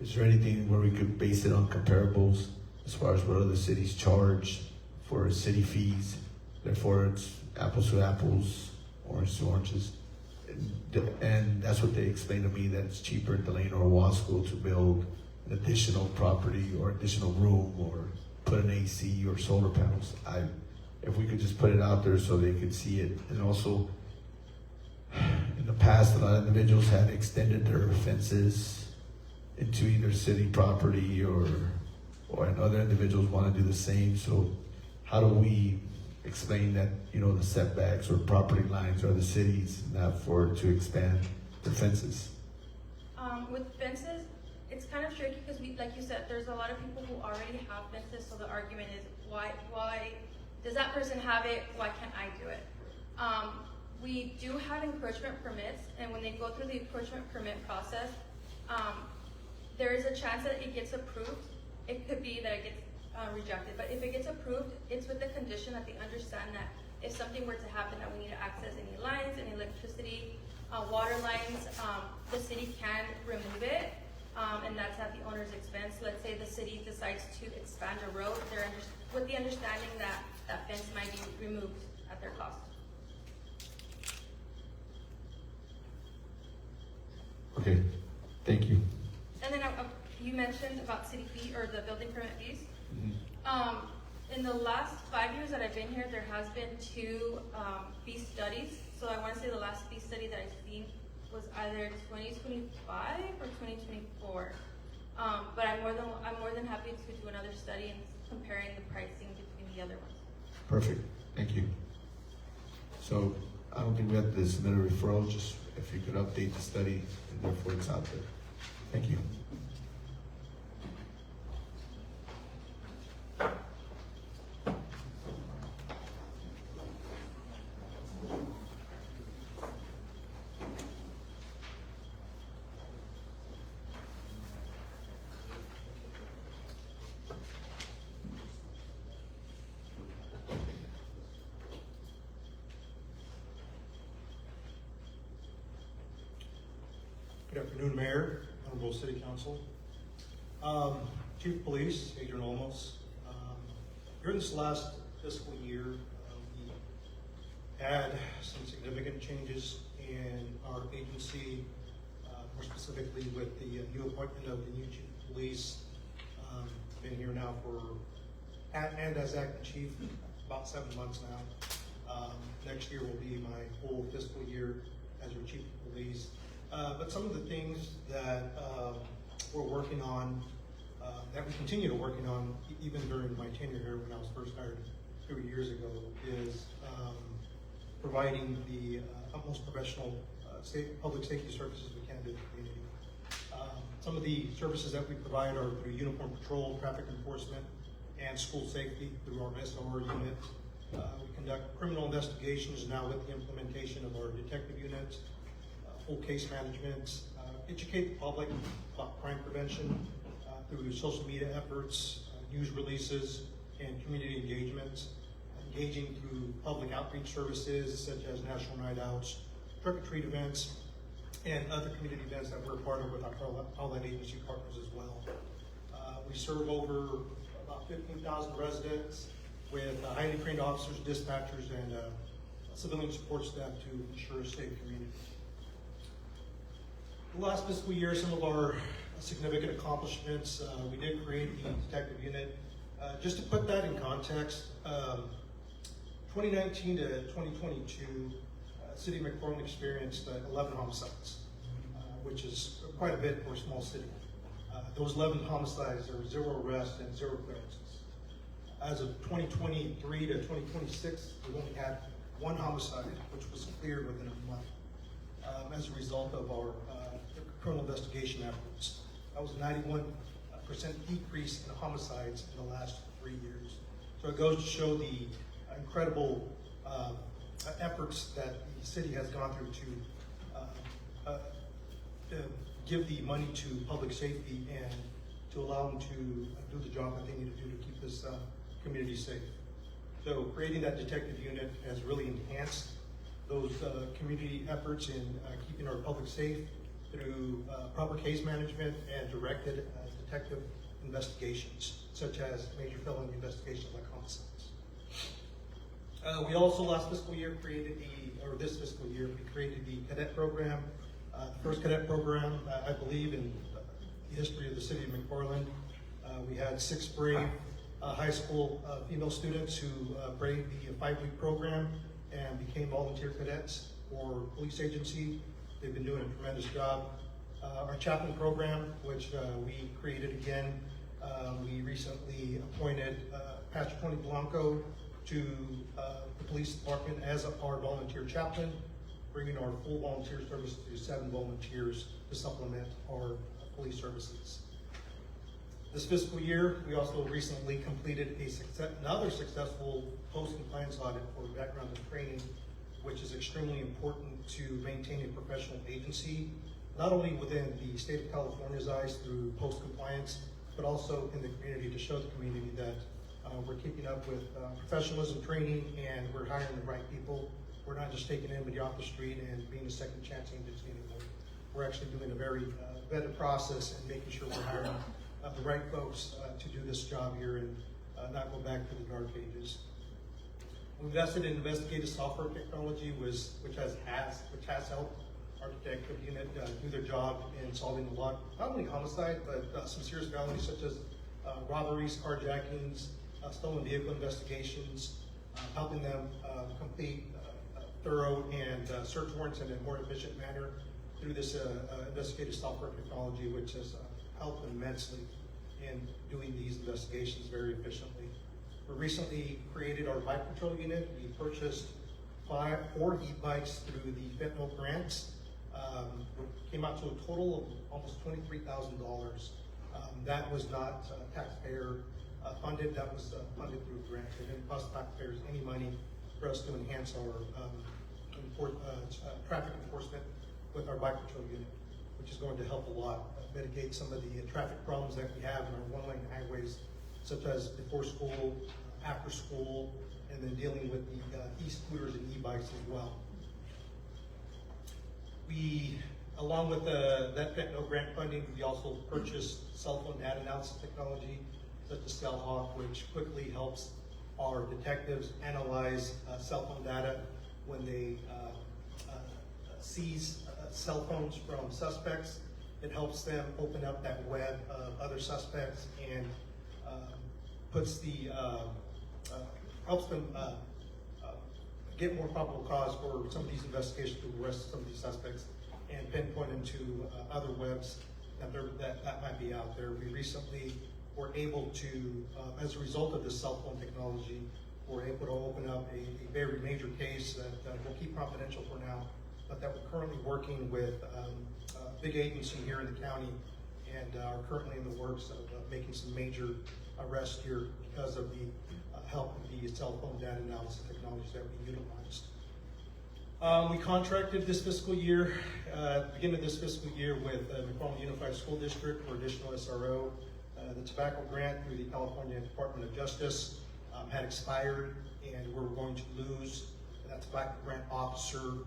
Is there anything where we could base it on comparables as far as what other cities charge for city fees? Therefore, it's apples to apples, oranges to oranges. And that's what they explained to me, that it's cheaper at Delano or Wasco to build an additional property or additional room or put an AC or solar panels. If we could just put it out there so they could see it. And also, in the past, a lot of individuals had extended their fences into either city property and other individuals want to do the same. So how do we explain that, the setbacks or property lines are the cities, not for to expand the fences? With fences, it's kind of tricky because like you said, there's a lot of people who already have fences. So the argument is, why does that person have it? Why can't I do it? We do have encroachment permits, and when they go through the encroachment permit process, there is a chance that it gets approved. It could be that it gets rejected, but if it gets approved, it's with the condition that they understand that if something were to happen, that we need to access any lines, any electricity, water lines, the city can remove it, and that's at the owner's expense. Let's say the city decides to expand a road, they're with the understanding that that fence might be removed at their cost. Okay, thank you. you mentioned about city fee or the building permit fees. Mhm. In the last 5 years that I've been here, there has been 2 fee studies. So I want to say the last fee study that I've seen was either 2025 or 2024. But I'm more than happy to do another study and comparing the pricing between the other ones. Perfect, thank you. So I don't think we have to submit a referral, just if you could update the study and therefore it's out there. Thank you. Good afternoon, Mayor, Honorable City Council. Chief of Police, Adrian Olmos. During this last fiscal year, we had some significant changes in our agency, more specifically with the new appointment of the new Chief of Police. Been here now and as acting chief, about 7 months now. Next year will be my full fiscal year as your Chief of Police. But some of the things that we're working on, that we continue to working on, even during my tenure here when I was first hired 3 years ago, is providing the utmost professional public safety services we can to the community. Some of the services that we provide are through uniform patrol, traffic enforcement, and school safety through our SOR unit. We conduct criminal investigations now with the implementation of our detective units. Full case management, educate the public about crime prevention through social media efforts, news releases, and community engagement, engaging through public outreach services such as National Night Outs, trick-or-treat events, and other community events that we're a part of with our outlet agency partners as well. We serve over about 15,000 residents with highly trained officers, dispatchers, and civilian support staff to ensure a safe community. The last fiscal year, some of our significant accomplishments, we did create the detective unit. Just to put that in context, 2019 to 2022, City of McFarland experienced 11 homicides, which is quite a bit for a small city. Those 11 homicides, there were 0 arrests and 0 clearances. As of 2023 to 2026, we only had 1 homicide, which was cleared within a month. As a result of our criminal investigation efforts. That was a 91% decrease in homicides in the last 3 years. So it goes to show the incredible efforts that the city has gone through to give the money to public safety and to allow them to do the job that they need to do to keep this community safe. So creating that detective unit has really enhanced those community efforts in keeping our public safe through proper case management and directed detective investigations, such as major felony investigations like homicides. We also last fiscal year this fiscal year, we created the cadet program, the first cadet program, I believe, in the history of the city of McFarland. We had 6 brave high school female students who braved the 5-week program and became volunteer cadets for police agency. They've been doing a tremendous job. Our chaplain program, which we created again, we recently appointed Pastor Tony Blanco to the police department as our volunteer chaplain, bringing our full volunteer service to 7 volunteers to supplement our police services. This fiscal year, we also recently completed another successful post-compliance audit for background and training, which is extremely important to maintain a professional agency, not only within the state of California's eyes through post-compliance, but also in the community to show the community that we're keeping up with professionalism training and we're hiring the right people. We're not just taking anybody off the street and being a second chance agency anymore. We're actually doing a very vetted process and making sure we're hiring the right folks to do this job here and not go back to the dark ages. We invested in investigative software technology, which has helped our detective unit do their job in solving a lot, not only homicide, but some serious felonies such as robberies, carjackings, stolen vehicle investigations, helping them complete thorough and search warrants in a more efficient manner through this investigative software technology, which has helped immensely in doing these investigations very efficiently. We recently created our bike patrol unit. We purchased 4 e-bikes through the fentanyl grants. Came out to a total of almost $23,000. That was not taxpayer funded. That was funded through a grant. It didn't cost taxpayers any money for us to enhance our traffic enforcement with our bike patrol unit, which is going to help a lot mitigate some of the traffic problems that we have in our one-lane highways, such as before school, after school, and then dealing with the e-scooters and e-bikes as well. We, along with that fentanyl grant funding, we also purchased cell phone data analysis technology, such as Cellhawk, which quickly helps our detectives analyze cell phone data when they seize cell phones from suspects. It helps them open up that web of other suspects and helps them get more probable cause for some of these investigations to arrest some of these suspects and pinpoint them to other webs that might be out there. We recently were able to, as a result of this cell phone technology, we're able to open up a very major case that we'll keep confidential for now, but that we're currently working with a big agency here in the county and are currently in the works of making some major arrests here because of the help of the cell phone data analysis technologies that we utilized. We contracted this fiscal year, at the beginning of this fiscal year, with McFarland Unified School District for additional SRO. The tobacco grant through the California Department of Justice had expired, and we're going to lose that tobacco grant officer,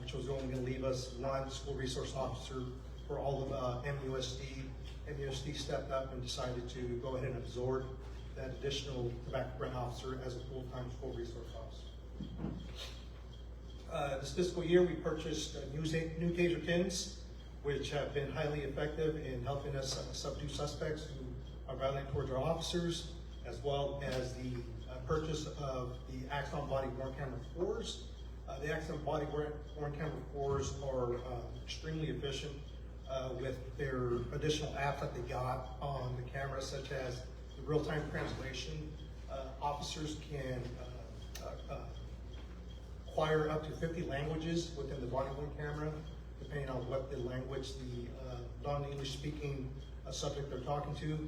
which was only going to leave us 1 school resource officer for all of MUSD. MUSD stepped up and decided to go ahead and absorb that additional tobacco grant officer as a full-time school resource officer. This fiscal year, we purchased new Taser 10s, which have been highly effective in helping us subdue suspects who are violent towards our officers, as well as the purchase of the Axon body worn camera 4s. The Axon body worn camera 4s are extremely efficient with their additional apps that they got on the camera, such as the real-time translation. Officers can acquire up to 50 languages within the body worn camera, depending on what the language the non-English speaking subject they're talking to.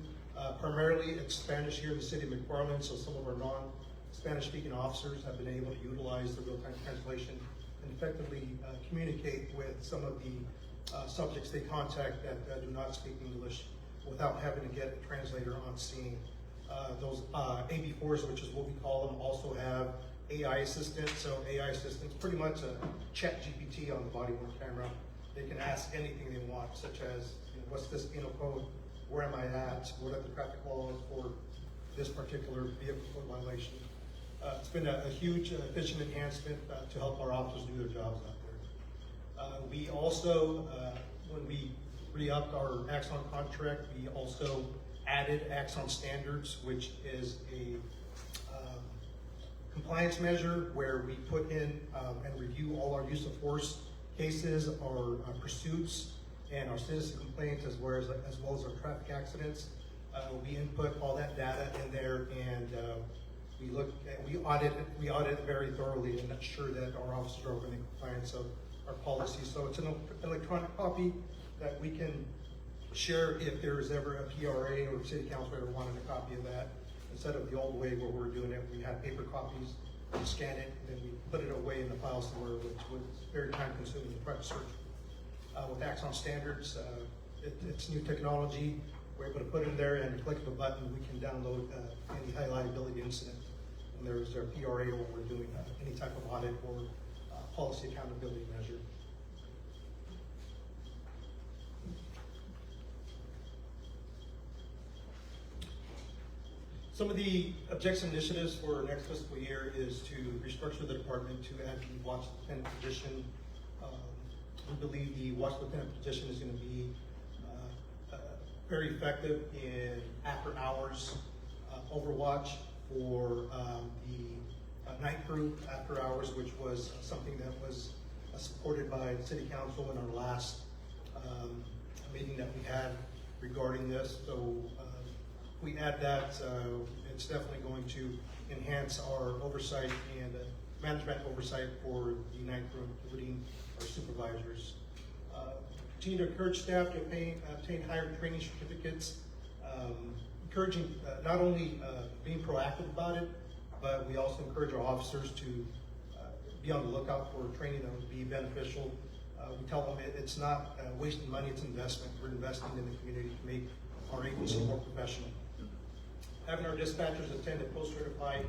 Primarily it's Spanish here in the city of McFarland, so some of our non-Spanish speaking officers have been able to utilize the real-time translation and effectively communicate with some of the subjects they contact that do not speak English without having to get a translator on scene. Those AB4s, which is what we call them, also have AI assistant. So AI assistant's pretty much a chat GPT on the body worn camera. They can ask anything they want, such as, what's this penal code? Where am I at? What are the traffic laws for this particular vehicle code violation? It's been a huge efficient enhancement to help our officers do their jobs out there. We also, when we re-upped our Axon contract, we also added Axon standards, which is a compliance measure where we put in and review all our use of force cases, our pursuits, and our citizen complaints, as well as our traffic accidents. We input all that data in there, and we audit it very thoroughly and ensure that our officers are in compliance of our policies. So it's an electronic copy that we can share if there is ever a PRA or city council ever wanted a copy of that, instead of the old way where we're doing it. We had paper copies, we scan it, and then we put it away in the file somewhere, which was very time consuming to try to search. With Axon standards, it's new technology. We're able to put it in there, and at the click of a button, we can download any high liability incident. And there's our PRA when we're doing any type of audit or policy accountability measure. Some of the objectives and initiatives for next fiscal year is to restructure the department to add the watch lieutenant position, We believe the watch lieutenant position is going to be very effective in after hours overwatch for the night crew after hours, which was something that was supported by the city council in our last meeting that we had regarding this. So if we add that, it's definitely going to enhance our oversight and management oversight for the night crew, including our supervisors. Continue to encourage staff to obtain higher training certificates, encouraging not only being proactive about it, but we also encourage our officers to be on the lookout for training that would be beneficial. We tell them it's not wasting money, it's investment. We're investing in the community to make our agency more professional. Having our dispatchers attend a post-certified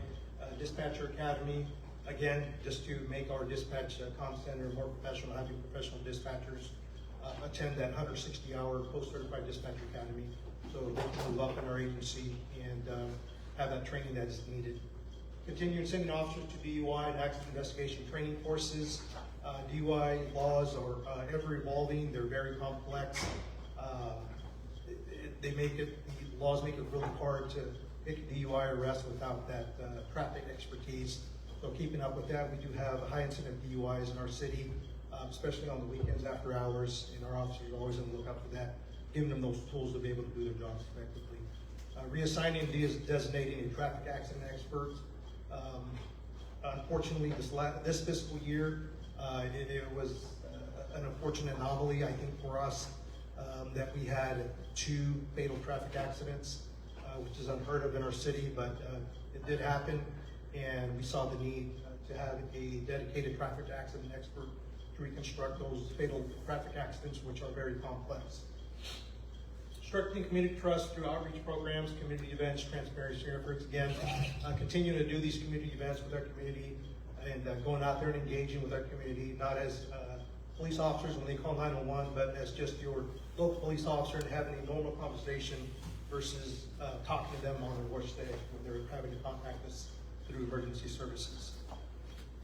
dispatcher academy, again, just to make our dispatch comm center more professional, having professional dispatchers attend that 160-hour post-certified dispatcher academy, so they can move up in our agency and have that training that is needed. Continue sending officers to DUI and accident investigation training courses. DUI laws are ever evolving. They're very complex. The laws make it really hard to make a DUI arrest without that traffic expertise. So keeping up with that, we do have high incident DUIs in our city, especially on the weekends after hours, and our officers are always on the lookout for that, giving them those tools to be able to do their jobs effectively. Reassigning and designating a traffic accident expert. Unfortunately, this fiscal year, it was an unfortunate anomaly, I think, for us, that we had 2 fatal traffic accidents, which is unheard of in our city, but it did happen, and we saw the need to have a dedicated traffic accident expert to reconstruct those fatal traffic accidents, which are very complex. Strengthening community trust through outreach programs, community events, transparency efforts. Again, continuing to do these community events with our community and going out there and engaging with our community, not as police officers when they call 911, but as just your local police officer and having a normal conversation versus talking to them on their worst day when they're having to contact us through emergency services.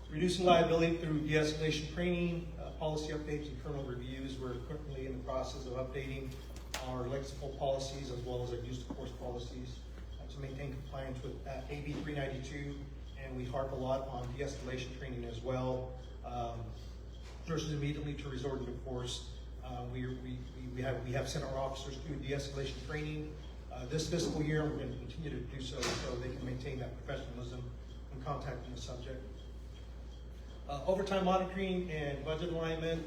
Reducing liability through de-escalation training, policy updates, and internal reviews. We're currently in the process of updating our lexical policies as well as our use of force policies to maintain compliance with AB 392, and we harp a lot on de-escalation training as well. Versus immediately to resort to force. We have sent our officers through de-escalation training this fiscal year. We're going to continue to do so they can maintain that professionalism when contacting the subject. Overtime monitoring and budget alignment.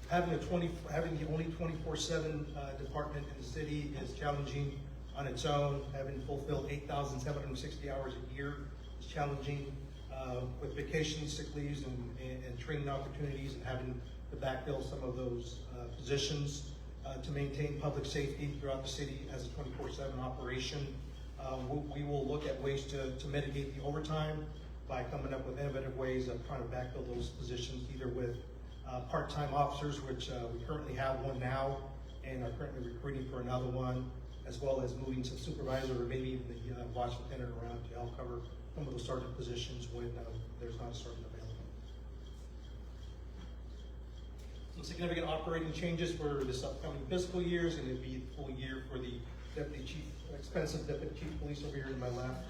Having the only 24/7 department in the city is challenging on its own. Having fulfilled 8,760 hours a year is challenging. With vacation, sick leaves, and training opportunities, and having to backfill some of those positions to maintain public safety throughout the city as a 24/7 operation. We will look at ways to mitigate the overtime by coming up with innovative ways of trying to backfill those positions, either with part-time officers, which we currently have one now and are currently recruiting for another one, as well as moving some supervisor or maybe even the watch lieutenant around to help cover some of those sergeant positions when there's not a sergeant available. Some significant operating changes for this upcoming fiscal year is going to be the full year for the expensive deputy chief police over here to my left.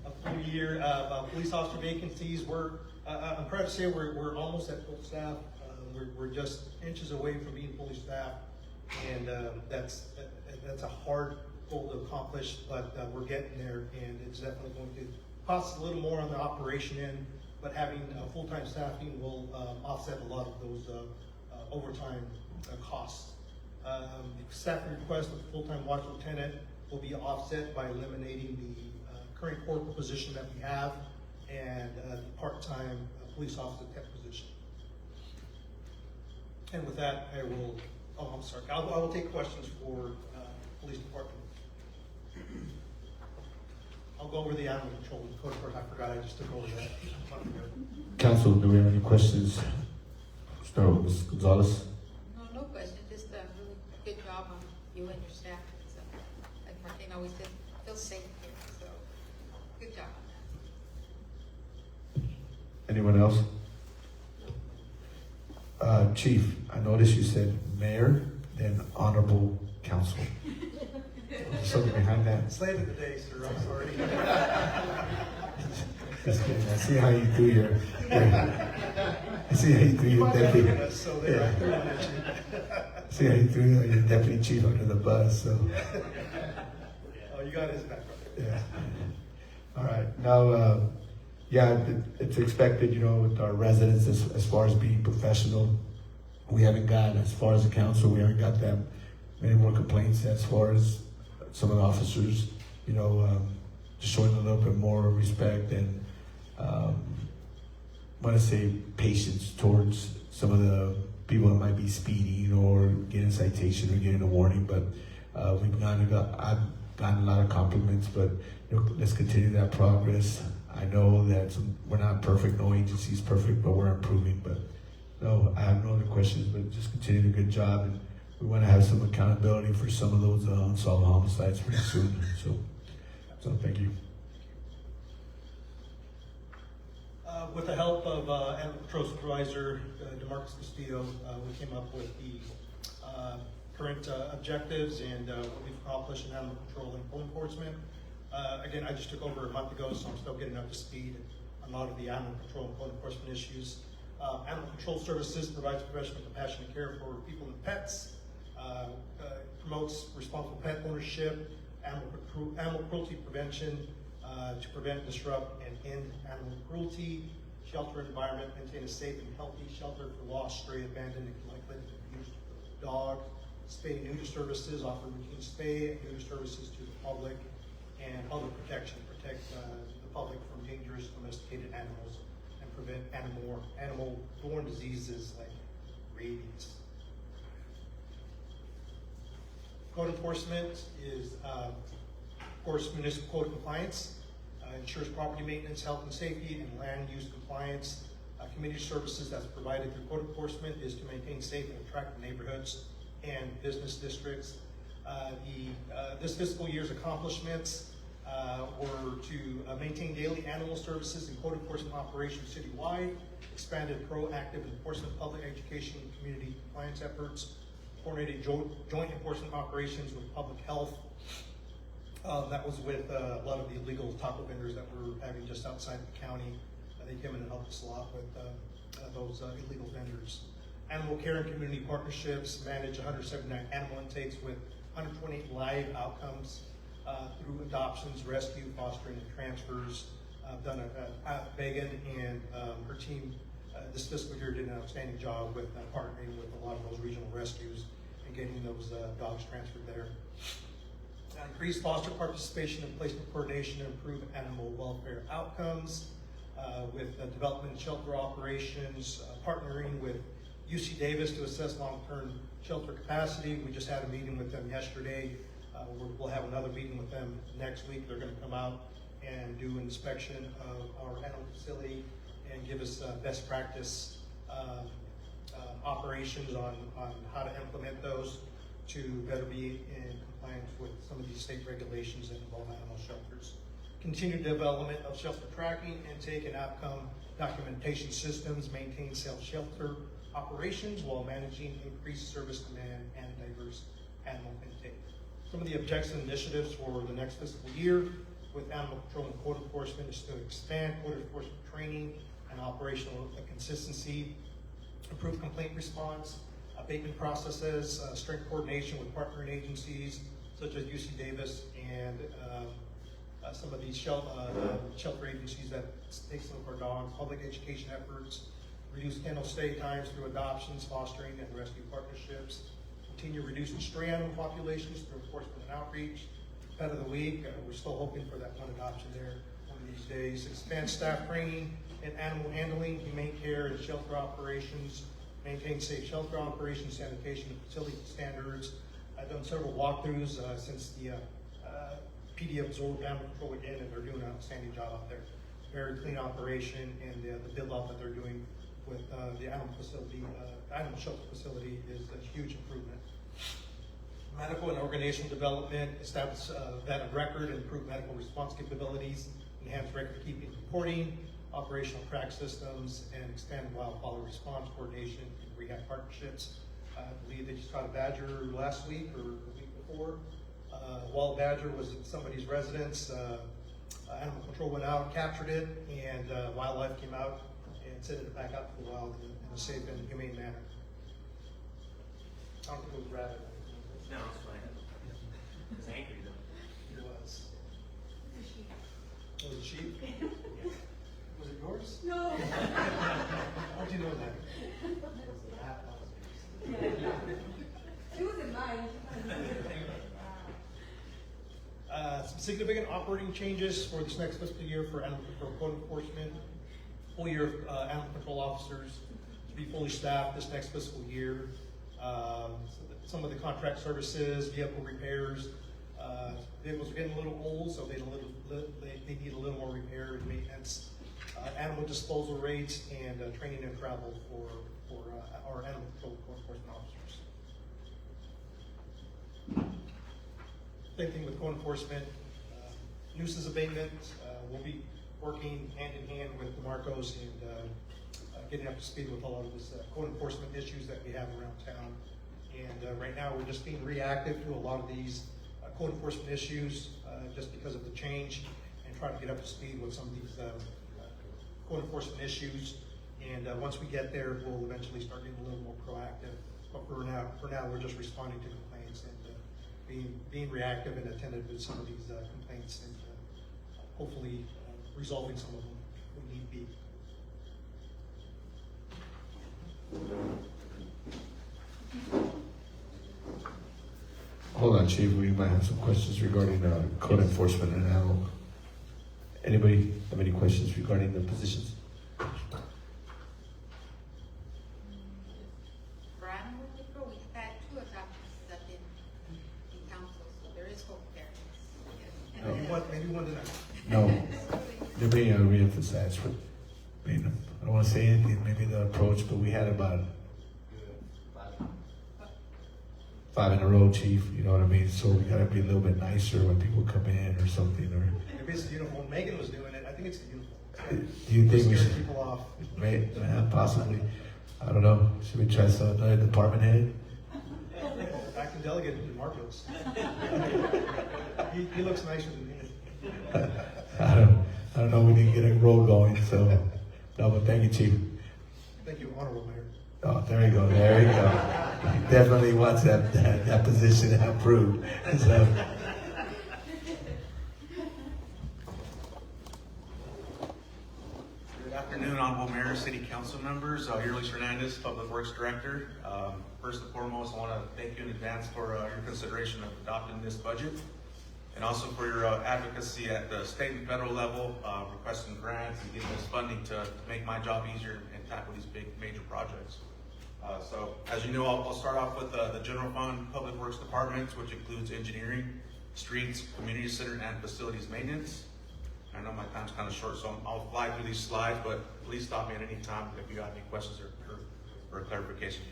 A full year of police officer vacancies. I'm proud to say we're almost at full staff. We're just inches away from being fully staffed, and that's a hard goal to accomplish, but we're getting there, and it's definitely going to cost a little more on the operation end, but having full-time staffing will offset a lot of those overtime costs. The staffing request of full-time watch lieutenant will be offset by eliminating the current corporal position that we have and the part-time police officer tech position. And with that, I will take questions for police department. I'll go over the animal control code first. I forgot, I just took over that. Council, do we have any questions? Start with Ms. Gonzalez. No question. Just a really good job on you and your staff. So, like Martin always said, feel safe here. So, good job on that. Anyone else? Chief, I noticed you said mayor, then honorable council. Something behind that. It's late in the day, sir, I'm sorry. Just kidding. I see how you do your I see how you do your deputy. So they're Yeah. they're on it. See how you threw your deputy chief under the bus, so, Oh, you got his back. yeah. All right, now, yeah, it's expected, you know, with our residents as far as being professional. We haven't got, as far as the council, we haven't got that many more complaints as far as some of the officers, you know, just showing a little bit more respect and, want to say patience towards some of the people that might be speeding or getting a citation or getting a warning, but I've gotten a lot of compliments, but you know, let's continue that progress. I know that we're not perfect, no agency is perfect, but we're improving. But no, I have no other questions, but just continue the good job, and we want to have some accountability for some of those unsolved homicides pretty soon. So thank you. With the help of Animal Control Supervisor DeMarcus Castillo, we came up with the current objectives and what we've accomplished in animal control and code enforcement. Again, I just took over a month ago, so I'm still getting up to speed on a lot of the animal control and code enforcement issues. Animal Control Services provides professional compassionate care for people and pets, promotes responsible pet ownership, animal cruelty prevention, to prevent, disrupt, and end animal cruelty, shelter environment, maintain a safe and healthy shelter for lost, stray, abandoned, and neglected abused dog, spay and neuter services, offer routine spay and neuter services to the public, and other protection, protect the public from dangerous domesticated animals, and prevent animal-borne diseases like rabies. Code enforcement is, of course, municipal code compliance, ensures property maintenance, health and safety, and land use compliance. Community services that's provided through code enforcement is to maintain safe and attractive neighborhoods and business districts. This fiscal year's accomplishments were to maintain daily animal services and code enforcement operations citywide, expanded proactive enforcement, public education, and community compliance efforts, coordinated joint enforcement operations with public health. That was with a lot of the illegal taco vendors that we're having just outside the county. They came in and helped us a lot with those illegal vendors. Animal care and community partnerships, manage 179 animal intakes with 128 live outcomes through adoptions, rescue, fostering, and transfers. I've done Megan and her team this fiscal year did an outstanding job with partnering with a lot of those regional rescues and getting those dogs transferred there. Increase foster participation and placement coordination to improve animal welfare outcomes with development and shelter operations, partnering with UC Davis to assess long-term shelter capacity. We just had a meeting with them yesterday. We'll have another meeting with them next week. They're going to come out and do an inspection of our animal facility and give us best practice operations on how to implement those to better be in compliance with some of these state regulations that involve animal shelters. Continued development of shelter tracking, intake, and outcome documentation systems, maintain self-shelter operations while managing increased service demand and diverse animal intake. Some of the objectives and initiatives for the next fiscal year with animal control and code enforcement is to expand code enforcement training and operational consistency, improve complaint response, abatement processes, strength coordination with partnering agencies such as UC Davis and some of these shelter agencies that take some of our dogs, public education efforts, reduce kennel stay times through adoptions, fostering, and rescue partnerships, continue reducing stray animal populations through enforcement and outreach. Pet of the week, we're still hoping for that one adoption there one of these days. Expand staff training in animal handling, humane care, and shelter operations. Maintain safe shelter operations, sanitation, and facility standards. I've done several walkthroughs since the PD absorbed animal control again, and they're doing an outstanding job out there. Very clean operation, and the build out that they're doing with the animal facility, animal shelter facility is a huge improvement. Medical and organizational development, establish vet of record, improve medical response capabilities, enhance record keeping and reporting, operational crack systems, and expand wildfire response coordination and rehab partnerships. I believe they just caught a badger last week or the week before. Wild badger was at somebody's residence. Animal control went out, captured it, and wildlife came out and sent it back out to the wild in a safe and humane manner. I don't think it was rabbit. No, it's fine. It's angry though. It was. Was it sheep? Was it yours? No. How'd you know that? It wasn't mine. Some significant operating changes for this next fiscal year for code enforcement. Full year of animal control officers to be fully staffed this next fiscal year. Some of the contract services, vehicle repairs, vehicles are getting a little old, so they need a little more repair and maintenance. Animal disposal rates and training and travel for our animal control code enforcement officers. Same thing with code enforcement, nuisance abatement. We'll be working hand in hand with the Marcos and getting up to speed with a lot of this code enforcement issues that we have around town. And right now we're just being reactive to a lot of these code enforcement issues just because of the change, and trying to get up to speed with some of these code enforcement issues. And once we get there, we'll eventually start getting a little more proactive. But for now, we're just responding to complaints and being reactive and attentive to some of these complaints, and hopefully resolving some of them if need be. Hold on, Chief, we might have some questions regarding code enforcement and animal. Anybody have any questions regarding the positions? For animal control, we've had 2 adoptions up in council, so there is hope there. Maybe one tonight. No. Let me reemphasize. I mean, I don't want to say anything, maybe the approach, but we had about 5 in a row, Chief, you know what I mean? So we gotta be a little bit nicer when people come in or something, or. Maybe it's the uniform. Megan was doing it. I think it's the uniform. Do you think we Scare should? people off. Possibly. I don't know. Should we try some another department head? Acting delegate to Marcos. he looks nicer than me. I don't know. We didn't get a roll going, so no. But thank you, Chief. Thank you, Honorable Mayor. Oh, there you go. There you go. He definitely wants that position approved. So. Good afternoon, Honorable Mayor, City Council members. Yerlis Hernandez, Public Works Director. First and foremost, I want to thank you in advance for your consideration of adopting this budget, and also for your advocacy at the state and federal level, requesting grants and getting us funding to make my job easier and tackle these big major projects. So, as you know, I'll start off with the General Fund Public Works Departments, which includes engineering, streets, community center, and facilities maintenance. I know my time's kind of short, so I'll fly through these slides, but please stop me at any time if you have any questions or clarification.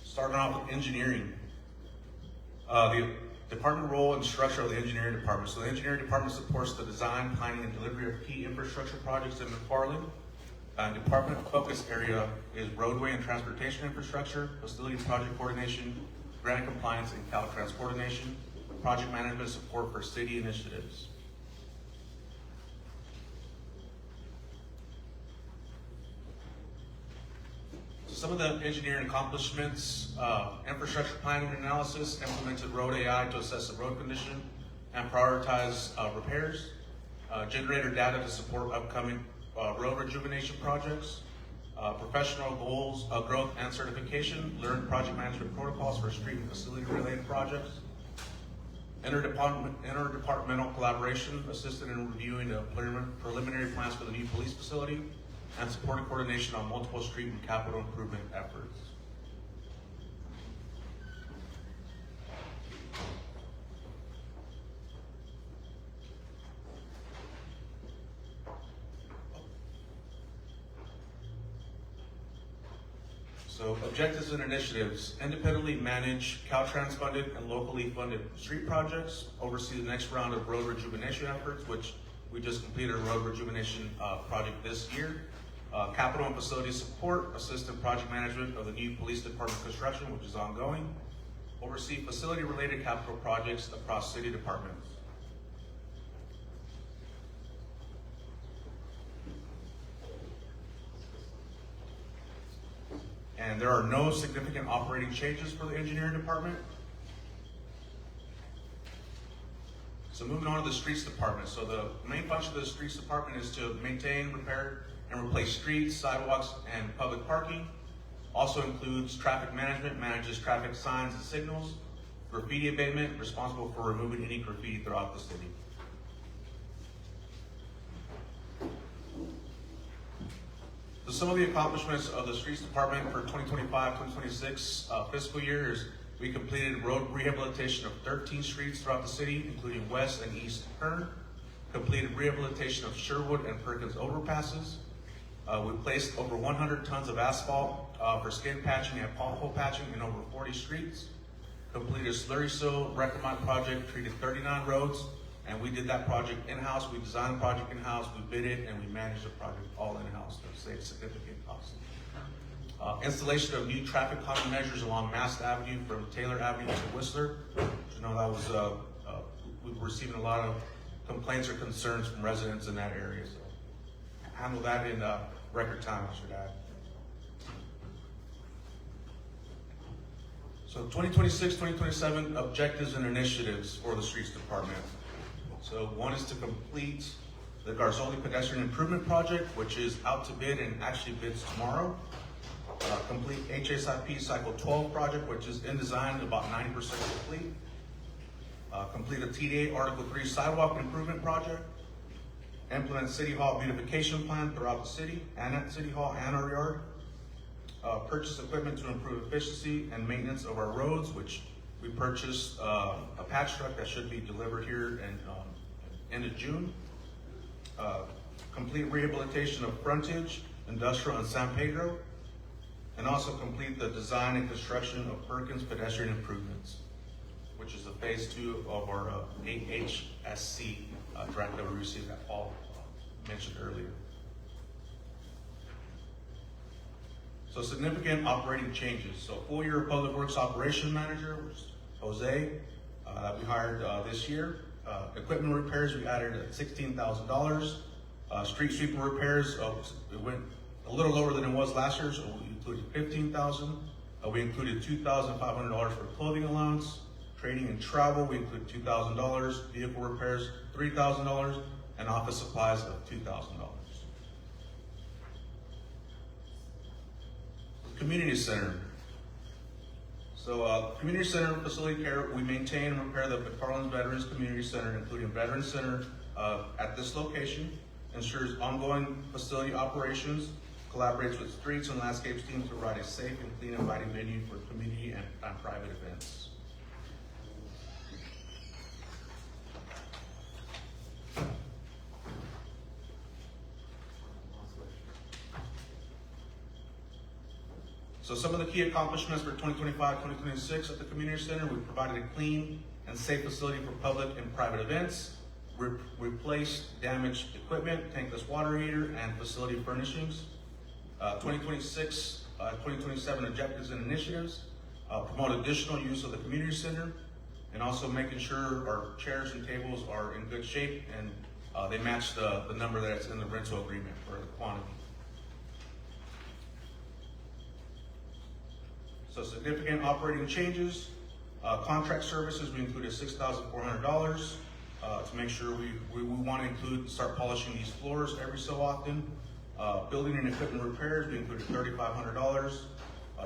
Starting off with engineering. The department role and structure of the engineering department. So the engineering department supports the design, planning, and delivery of key infrastructure projects in McFarland. Department focus area is roadway and transportation infrastructure, facility project coordination, grant compliance, and Caltrans coordination, project management support for city initiatives. Some of the engineering accomplishments: infrastructure planning and analysis, implemented road AI to assess the road condition and prioritize repairs, generator data to support upcoming road rejuvenation projects, professional goals, growth and certification, learned project management protocols for street and facility related projects, interdepartmental collaboration, assisted in reviewing the preliminary plans for the new police facility, and supporting coordination on multiple street and capital improvement efforts. So objectives and initiatives: independently manage Caltrans funded and locally funded street projects, oversee the next round of road rejuvenation efforts, which We just completed a road rejuvenation project this year. Capital and facility support, assistant project management of the new police department construction, which is ongoing. Oversee facility-related capital projects across city departments. And there are no significant operating changes for the engineering department. So moving on to the streets department. So the main function of the streets department is to maintain, repair, and replace streets, sidewalks, and public parking. Also includes traffic management, manages traffic signs and signals, graffiti abatement, responsible for removing any graffiti throughout the city. So some of the accomplishments of the streets department for 2025-2026 fiscal year is we completed road rehabilitation of 13 streets throughout the city, including West and East Kern. Completed rehabilitation of Sherwood and Perkins overpasses. We placed over 100 tons of asphalt for skid patching and pothole patching in over 40 streets. Completed a slurry sill reclamite project, treated 39 roads, and we did that project in-house. We designed the project in-house, we bid it, and we managed the project all in-house to save significant costs. Installation of new traffic calming measures along Mast Avenue from Taylor Avenue to Whistler. You know, that was, we were receiving a lot of complaints or concerns from residents in that area, so handle that in record time, I should add. So 2026-2027 objectives and initiatives for the streets department. So one is to complete the Garzoli Pedestrian Improvement Project, which is out to bid and actually bids tomorrow. Complete HSIP Cycle 12 project, which is in design, about 90% complete. Complete a TDA Article 3 sidewalk improvement project. Implement City Hall beautification plan throughout the city and at City Hall and our yard. Purchase equipment to improve efficiency and maintenance of our roads, which we purchased a patch truck that should be delivered here in end of June. Complete rehabilitation of frontage, industrial, and San Pedro. And also complete the design and construction of Perkins pedestrian improvements, which is the phase 2 of our AHSC grant that we received that Paul mentioned earlier. So significant operating changes. So full year Public Works Operation Manager was Jose, that we hired this year. Equipment repairs, we added $16,000. Street sweeper repairs, it went a little lower than it was last year, so we included $15,000. We included $2,500 for clothing allowance. Trading and travel, we included $2,000. Vehicle repairs, $3,000, and office supplies of $2,000. Community center. So community center facility care, we maintain and repair the McFarland Veterans Community Center, including Veterans Center at this location, ensures ongoing facility operations, collaborates with streets and landscapes teams to provide a safe and clean, inviting venue for community and private events. So some of the key accomplishments for 2025-2026 at the Community Center, we provided a clean and safe facility for public and private events, replaced damaged equipment, tankless water heater, and facility furnishings. 2026-2027 objectives and initiatives, promote additional use of the Community Center, and also making sure our chairs and tables are in good shape and they match the number that's in the rental agreement for the quantity. So significant operating changes. Contract services, we included $6,400 to make sure we want to include, start polishing these floors every so often. Building and equipment repairs, we included $3,500.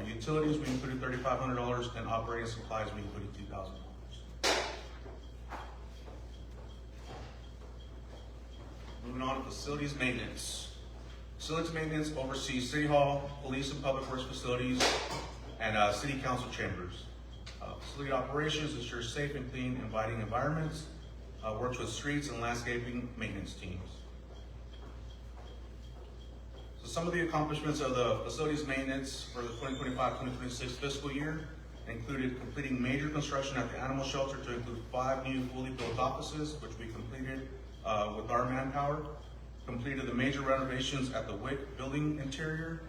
Utilities, we included $3,500, and operating supplies, we included $2,000. Moving on to facilities maintenance. Facilities maintenance oversees City Hall, police and public works facilities, and city council chambers. Facility operations ensures safe and clean, inviting environments, works with streets and landscaping maintenance teams. So some of the accomplishments of the facilities maintenance for the 2025-2026 fiscal year included completing major construction at the animal shelter to include 5 new fully built offices, which we completed with our manpower. Completed the major renovations at the WIC building interior.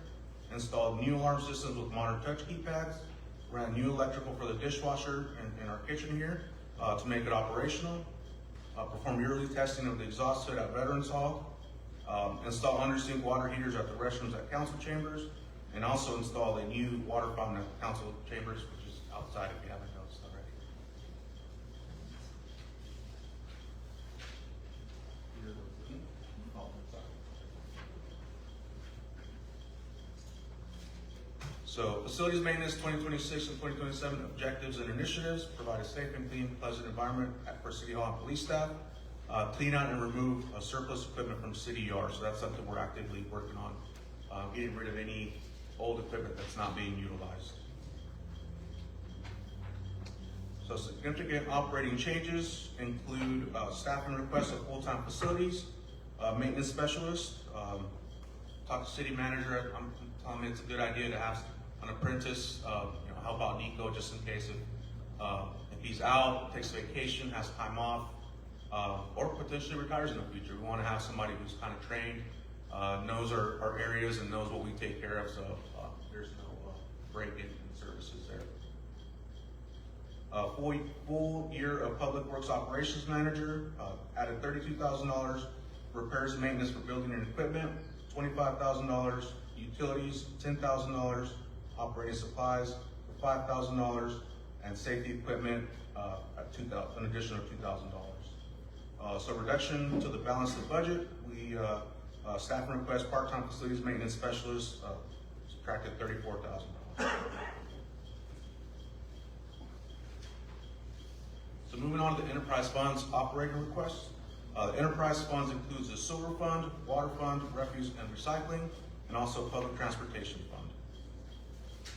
Installed new alarm systems with modern touch keypads. Ran new electrical for the dishwasher in our kitchen here to make it operational. Performed yearly testing of the exhaust hood at Veterans Hall. Install under-sink water heaters at the restrooms at council chambers, and also install a new water fountain at the council chambers, which is outside if you haven't noticed already. So facilities maintenance 2026 and 2027 objectives and initiatives: provide a safe and clean, pleasant environment for City Hall and police staff. Clean out and remove surplus equipment from city yards. So that's something we're actively working on, getting rid of any old equipment that's not being utilized. So significant operating changes include staffing requests of full-time facilities, maintenance specialist. Talk to city manager. I'm telling him it's a good idea to have an apprentice, help out Nico just in case if he's out, takes vacation, has time off, or potentially retires in the future. We want to have somebody who's kind of trained, knows our areas and knows what we take care of, so there's no break in services there. Full year of Public Works Operations Manager, added $32,000, repairs and maintenance for building and equipment, $25,000, utilities, $10,000, operating supplies, $5,000, and safety equipment at an additional $2,000. So reduction to the balance of the budget, we staffing request part-time facilities maintenance specialist subtracted $34,000. So moving on to the enterprise funds operating requests. The enterprise funds includes the sewer fund, water fund, refuse and recycling, and also public transportation fund. So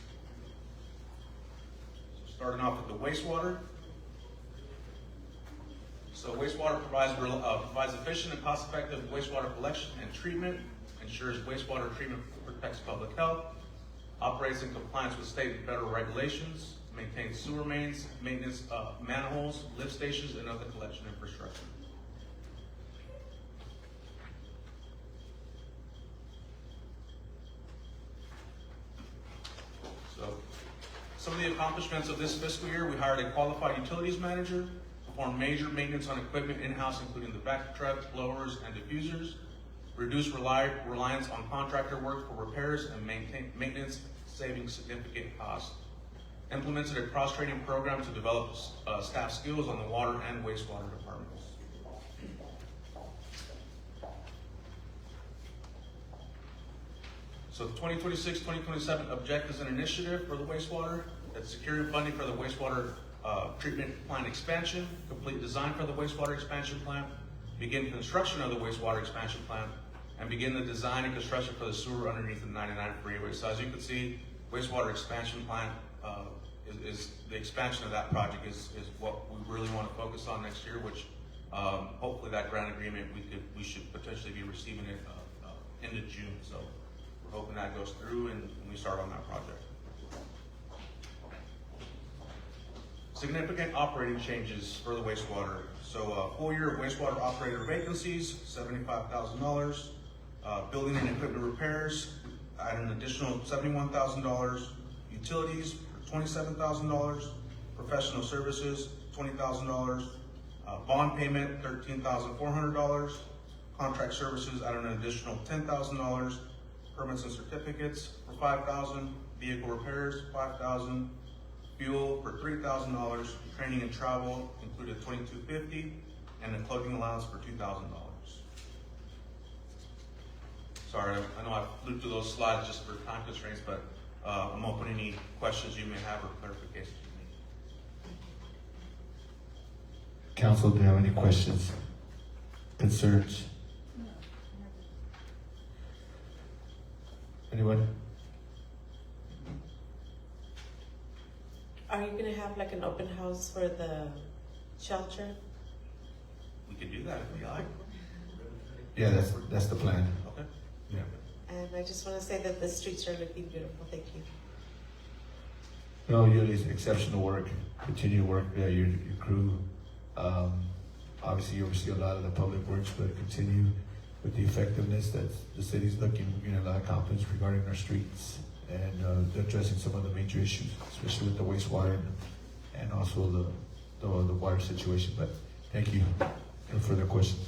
starting off with the wastewater. So wastewater provides efficient and cost-effective wastewater collection and treatment, ensures wastewater treatment protects public health, operates in compliance with state and federal regulations, maintains sewer mains, maintenance manholes, lift stations, and other collection infrastructure. So, some of the accomplishments of this fiscal year: we hired a qualified utilities manager, performed major maintenance on equipment in-house, including the vacuum truck, blowers, and diffusers, reduced reliance on contractor work for repairs and maintenance, saving significant costs, implemented a cross-training program to develop staff skills on the water and wastewater departments. So the 2026-2027 objectives and initiative for the wastewater: that's securing funding for the wastewater treatment plant expansion, complete design for the wastewater expansion plant, begin construction of the wastewater expansion plant, and begin the design and construction for the sewer underneath the 99 freeway. So as you can see, wastewater expansion plant is the expansion of that project is what we really want to focus on next year, which hopefully that grant agreement we should potentially be receiving it end of June. So we're hoping that goes through and we start on that project. Significant operating changes for the wastewater. So full year of wastewater operator vacancies, $75,000. Building and equipment repairs, add an additional $71,000. Utilities, $27,000. Professional services, $20,000. Bond payment, $13,400. Contract services, add an additional $10,000. Permits and certificates for $5,000. Vehicle repairs, $5,000. Fuel for $3,000. Training and travel included $2,250, and a clothing allowance for $2,000. Sorry, I know I flew through those slides just for time constraints, but I'm open to any questions you may have or clarifications you may need. Council, do you have any questions, concerns? Anyone? Are you gonna have like an open house for the shelter? We could do that if we like. Yeah, that's the plan. Okay. Yeah. And I just wanna say that the streets are looking beautiful, thank you. No, Yuli's exceptional work. Continue work. Your crew obviously you oversee a lot of the public works, but continue with the effectiveness that the city's looking, a lot of confidence regarding our streets and addressing some of the major issues, especially with the wastewater and also the water situation. But thank you. No further questions.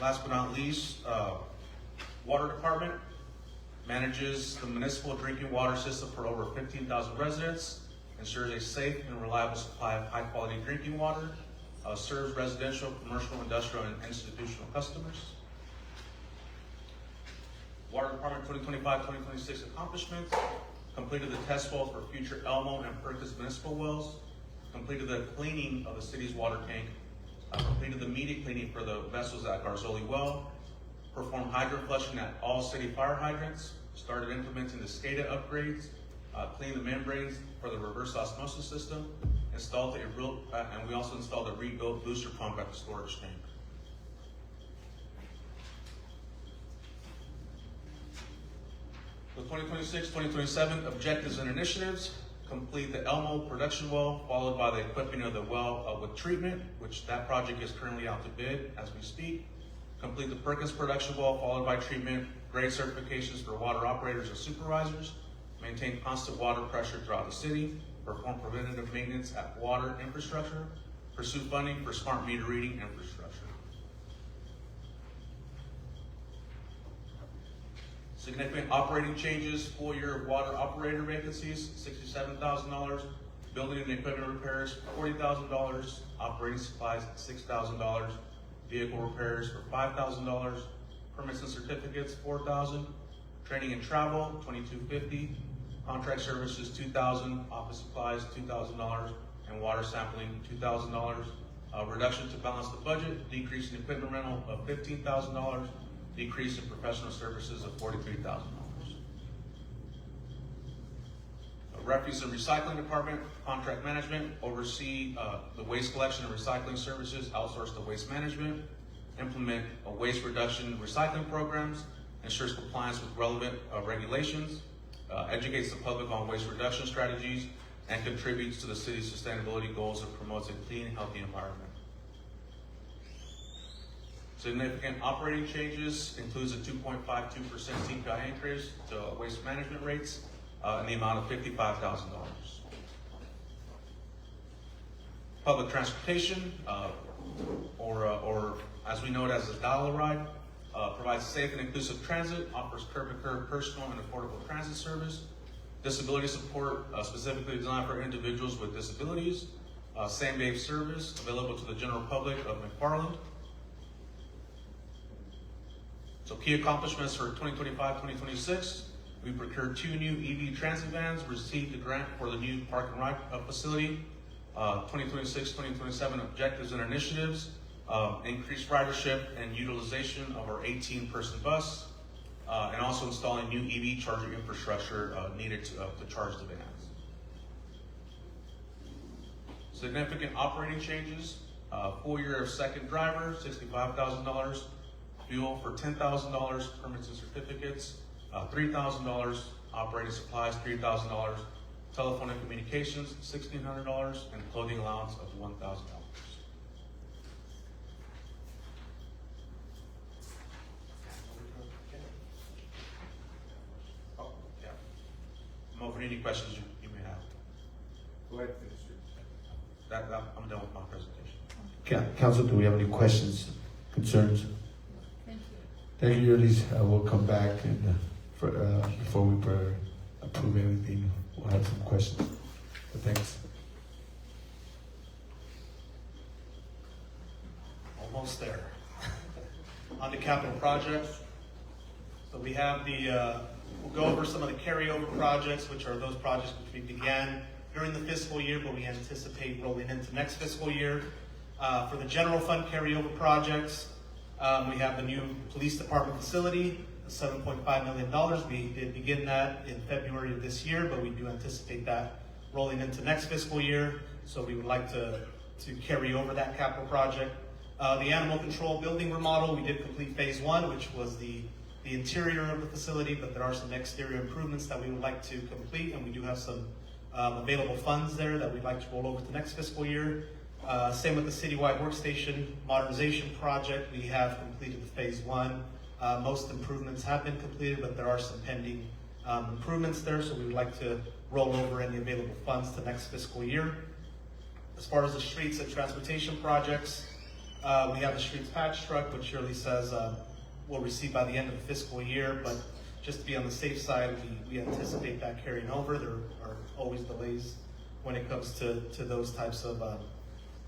Last but not least, Water Department manages the municipal drinking water system for over 15,000 residents, ensures a safe and reliable supply of high-quality drinking water, serves residential, commercial, industrial, and institutional customers. Water Department 2025-2026 accomplishments: completed the test wells for future Elmo and Perkins municipal wells, completed the cleaning of the city's water tank, completed the immediate cleaning for the vessels at Garzoli Well, performed hydrant flushing at all city fire hydrants, started implementing the SCADA upgrades, cleaned the membranes for the reverse osmosis system, and we also installed a rebuilt booster pump at the storage tank. The 2026-2027 objectives and initiatives: complete the Elmo production well, followed by the equipping of the well with treatment, which that project is currently out to bid as we speak. Complete the Perkins production well, followed by treatment, grade certifications for water operators and supervisors, maintain constant water pressure throughout the city, perform preventative maintenance at water infrastructure, pursue funding for smart meter reading infrastructure. Significant operating changes: full year of water operator vacancies, $67,000, building and equipment repairs, $40,000, operating supplies, $6,000, vehicle repairs for $5,000, permits and certificates, $4,000, training and travel, $2,250, contract services, $2,000, office supplies, $2,000, and water sampling, $2,000. Reduction to balance the budget: decrease in equipment rental of $15,000, decrease in professional services of $43,000. Refuse and Recycling Department, contract management, oversee the waste collection and recycling services, outsource the waste management, implement a waste reduction and recycling programs, ensures compliance with relevant regulations, educates the public on waste reduction strategies, and contributes to the city's sustainability goals and promotes a clean and healthy environment. Significant operating changes includes a 2.52% CPI increase to waste management rates in the amount of $55,000. Public transportation, or as we know it as a dollar ride, provides safe and inclusive transit, offers curb-to-curb personal and affordable transit service, disability support specifically designed for individuals with disabilities, same-day service available to the general public of McFarland. So key accomplishments for 2025-2026, we procured 2 new EV transit vans, received the grant for the new park and ride facility. 2026-2027 objectives and initiatives: increased ridership and utilization of our 18-person bus, and also installing new EV charging infrastructure needed to charge the vans. Significant operating changes: full year of second driver, $65,000, fuel for $10,000, permits and certificates, $3,000, operating supplies, $3,000, telephone and communications, $1,600, and clothing allowance of $1,000. Oh, yeah. I'm open to any questions you may have. Go ahead, Minister. I'm done with my presentation. Council, do we have any questions, concerns? Thank you, Yurlis. We'll come back and before we approve everything, we'll have some questions. But thanks. Almost there. On to capital projects. So we have we'll go over some of the carryover projects, which are those projects which we began during the fiscal year, but we anticipate rolling into next fiscal year. For the general fund carryover projects, we have the new police department facility, $7.5 million. We did begin that in February of this year, but we do anticipate that rolling into next fiscal year. So we would like to carry over that capital project. The animal control building remodel, we did complete phase 1, which was the the interior of the facility, but there are some exterior improvements that we would like to complete, and we do have some available funds there that we'd like to roll over to next fiscal year. Same with the citywide workstation modernization project. We have completed the phase 1. Most improvements have been completed, but there are some pending improvements there, so we would like to roll over any available funds to next fiscal year. As far as the streets and transportation projects, we have the streets patch truck, which Shirley says we'll receive by the end of the fiscal year, but just to be on the safe side, we anticipate that carrying over. There are always delays when it comes to those types of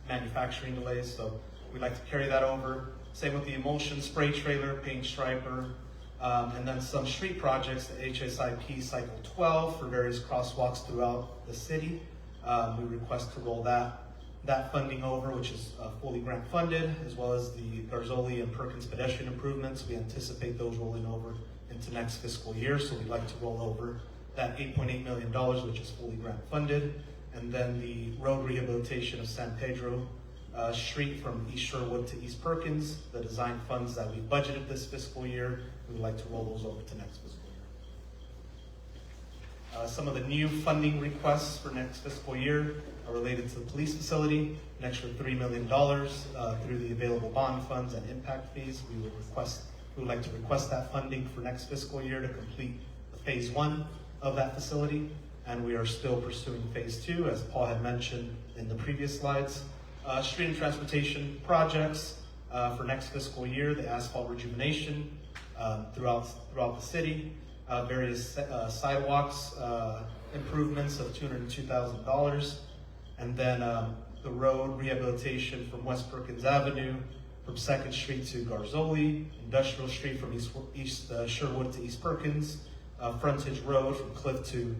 manufacturing delays, so we'd like to carry that over. Same with the emulsion spray trailer, paint striper, and then some street projects, the HSIP Cycle 12 for various crosswalks throughout the city. We request to roll that funding over, which is fully grant funded, as well as the Garzoli and Perkins pedestrian improvements. We anticipate those rolling over into next fiscal year, so we'd like to roll over that $8.8 million, which is fully grant funded. And then the road rehabilitation of San Pedro Street from East Sherwood to East Perkins, the design funds that we budgeted this fiscal year, we would like to roll those over to next fiscal year. Some of the new funding requests for next fiscal year are related to the police facility, an extra $3 million through the available bond funds and impact fees. We would like to request that funding for next fiscal year to complete the phase 1 of that facility, and we are still pursuing phase 2, as Paul had mentioned in the previous slides. Street and transportation projects for next fiscal year, the asphalt rejuvenation throughout the city, various sidewalks improvements of $202,000, and then the road rehabilitation from West Perkins Avenue, from 2nd Street to Garzoli, Industrial Street from East Sherwood to East Perkins, frontage road from Cliff to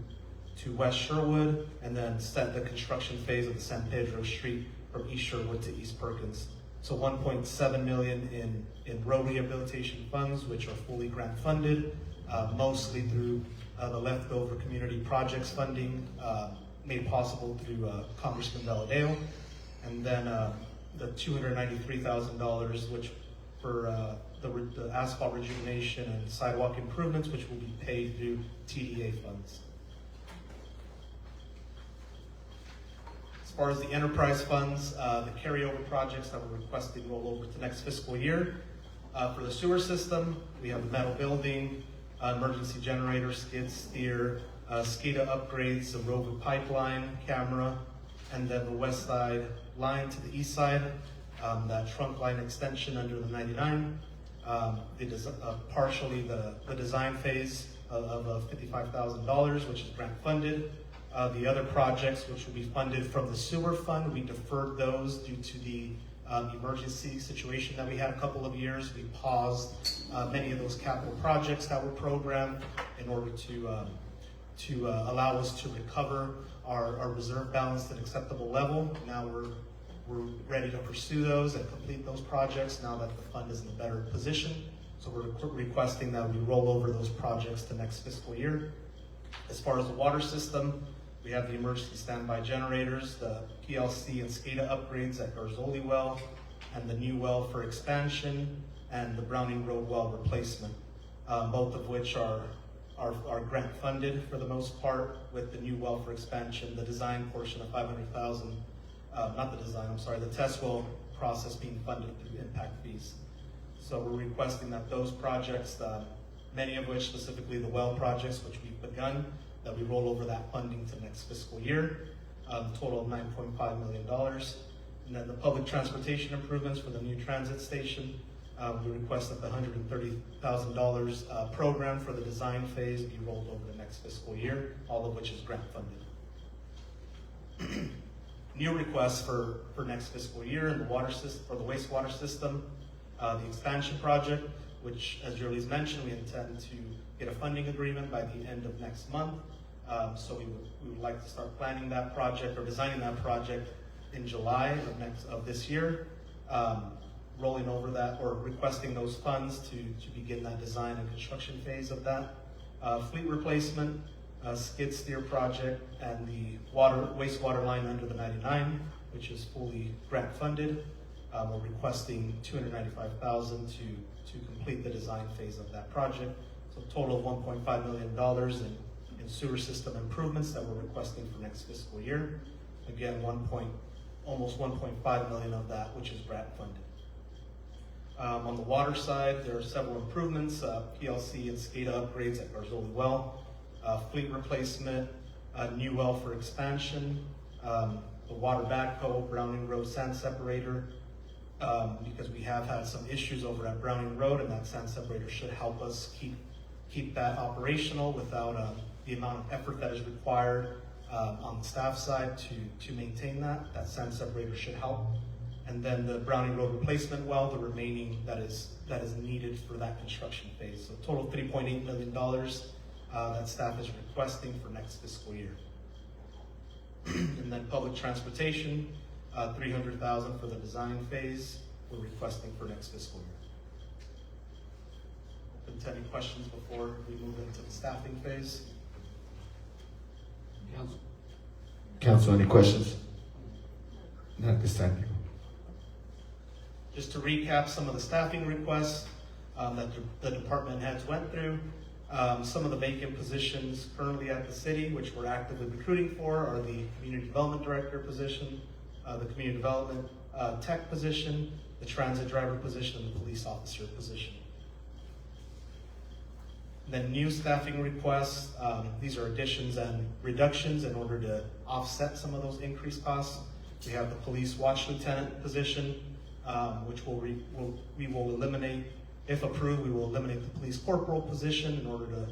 West Sherwood, and then the construction phase of the San Pedro Street from East Sherwood to East Perkins. So $1.7 million in road rehabilitation funds, which are fully grant funded, mostly through the leftover community projects funding made possible through Congressman Valadeo. And then the $293,000, which for the asphalt rejuvenation and sidewalk improvements, which will be paid through TDA funds. As far as the enterprise funds, the carryover projects that we're requesting roll over to next fiscal year. For the sewer system, we have the metal building, emergency generator, skid steer, SCADA upgrades, the Rover pipeline, camera, and then the west side line to the east side, that trunk line extension under the 99, partially the design phase of $55,000, which is grant funded. The other projects, which will be funded from the sewer fund, we deferred those due to the emergency situation that we had a couple of years. We paused many of those capital projects that were programmed in order to allow us to recover our reserve balance at an acceptable level. Now we're ready to pursue those and complete those projects now that the fund is in a better position. So we're requesting that we roll over those projects to next fiscal year. As far as the water system, we have the emergency standby generators, the PLC and SCADA upgrades at Garzoli well, and the new well for expansion, and the Browning Road well replacement, both of which are grant funded for the most part, with the new well for expansion, the design portion of $500,000, not the design, I'm sorry, the test well process being funded through impact fees. So we're requesting that those projects, many of which, specifically the well projects, which we've begun, that we roll over that funding to next fiscal year, total of $9.5 million. And then the public transportation improvements for the new transit station, we request that the $130,000 program for the design phase be rolled over to next fiscal year, all of which is grant funded. New requests for next fiscal year in the water system, for the wastewater system, the expansion project, which, as Jurlie's mentioned, we intend to get a funding agreement by the end of next month. So we would like to start planning that project or designing that project in July of this year, rolling over that or requesting those funds to begin that design and construction phase of that. Fleet replacement, skid steer project, and the wastewater line under the 99, which is fully grant funded. We're requesting $295,000 to complete the design phase of that project. So a total of $1.5 million in sewer system improvements that we're requesting for next fiscal year. Again, almost 1.5 million of that, which is grant funded. On the water side, there are several improvements, PLC and SCADA upgrades at Garzoli Well, fleet replacement, new well for expansion, the water backhoe, Browning Road sand separator, because we have had some issues over at Browning Road, and that sand separator should help us keep that operational without the amount of effort that is required on the staff side to maintain that. That sand separator should help. And then the Browning Road replacement well, the remaining that is needed for that construction phase. So total $3.8 million that staff is requesting for next fiscal year. And then public transportation, $300,000 for the design phase, we're requesting for next fiscal year. Open to any questions before we move into the staffing phase? Council, any questions? Not this time. Just to recap some of the staffing requests that the department heads went through. Some of the vacant positions currently at the city, which we're actively recruiting for, are the community development director position, the community development tech position, the transit driver position, and the police officer position. Then new staffing requests, these are additions and reductions in order to offset some of those increased costs. We have the police watch lieutenant position, which we will eliminate. If approved, we will eliminate the police corporal position in order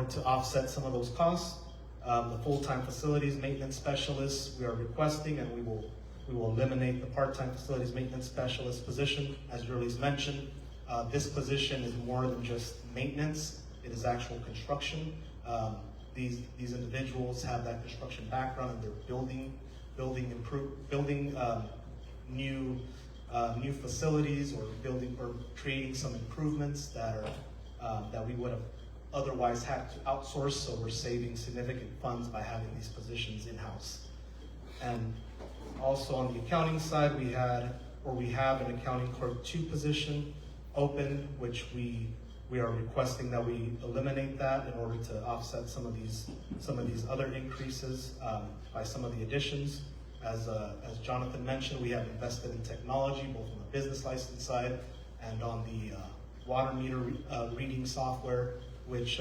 to offset some of those costs. The full-time facilities maintenance specialist we are requesting, and we will eliminate the part-time facilities maintenance specialist position. As Yurley's mentioned, this position is more than just maintenance; it is actual construction. These individuals have that construction background, and they're building new facilities or creating some improvements that we would have otherwise had to outsource. So we're saving significant funds by having these positions in-house. And also on the accounting side, we have an accounting clerk 2 position open, which we are requesting that we eliminate that in order to offset some of these other increases by some of the additions. As Jonathan mentioned, we have invested in technology, both on the business license side and on the water meter reading software, which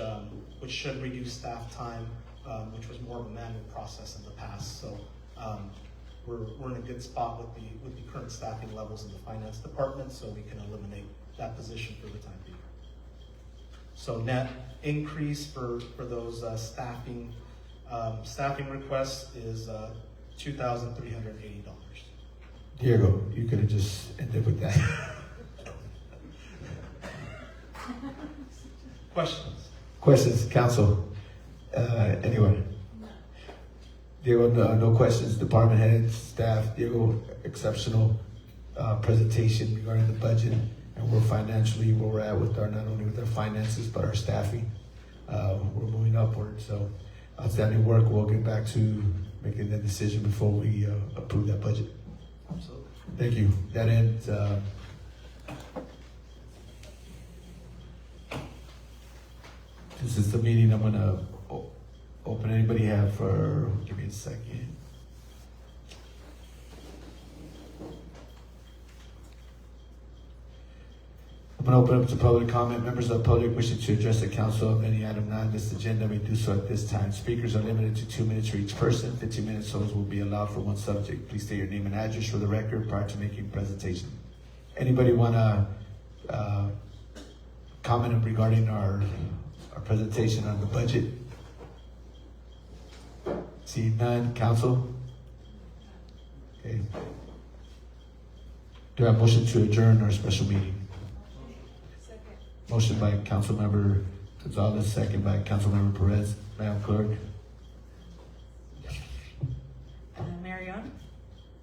should reduce staff time, which was more of a manual process in the past. So we're in a good spot with the current staffing levels in the finance department, so we can eliminate that position for the time being. So net increase for those staffing requests is $2,380. Diego, you could have just ended with that. Questions, council? Anyone? Diego, no questions. Department heads, staff. Diego, exceptional presentation regarding the budget and we're financially where we're at with not only with our finances but our staffing. We're moving upward. So outstanding work. We'll get back to making the decision before we approve that budget. Absolutely. Thank you. That ends. This is the meeting. I'm gonna open. Anybody have for? Give me a second. I'm going to open up to public comment. Members of the public wishing to address the council of any item not on this agenda may do so at this time. Speakers are limited to 2 minutes for each person. 15 minutes will be allowed for one subject. Please state your name and address for the record prior to making presentation. Anybody want to comment regarding our presentation on the budget? See none. Council? Okay. Do I have a motion to adjourn our special meeting? Motion by Councilmember Gonzalez, second by Councilmember Perez. Madam Clerk. Mayor Yon?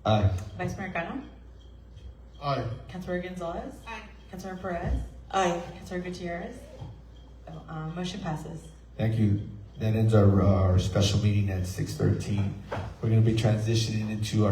Aye. Vice Mayor Cano? Aye. Councilor Gonzalez? Aye. Councilor Perez? Aye. Councilor Gutierrez? Motion passes. Thank you. That ends our special meeting at 6:13. We're going to be transitioning into our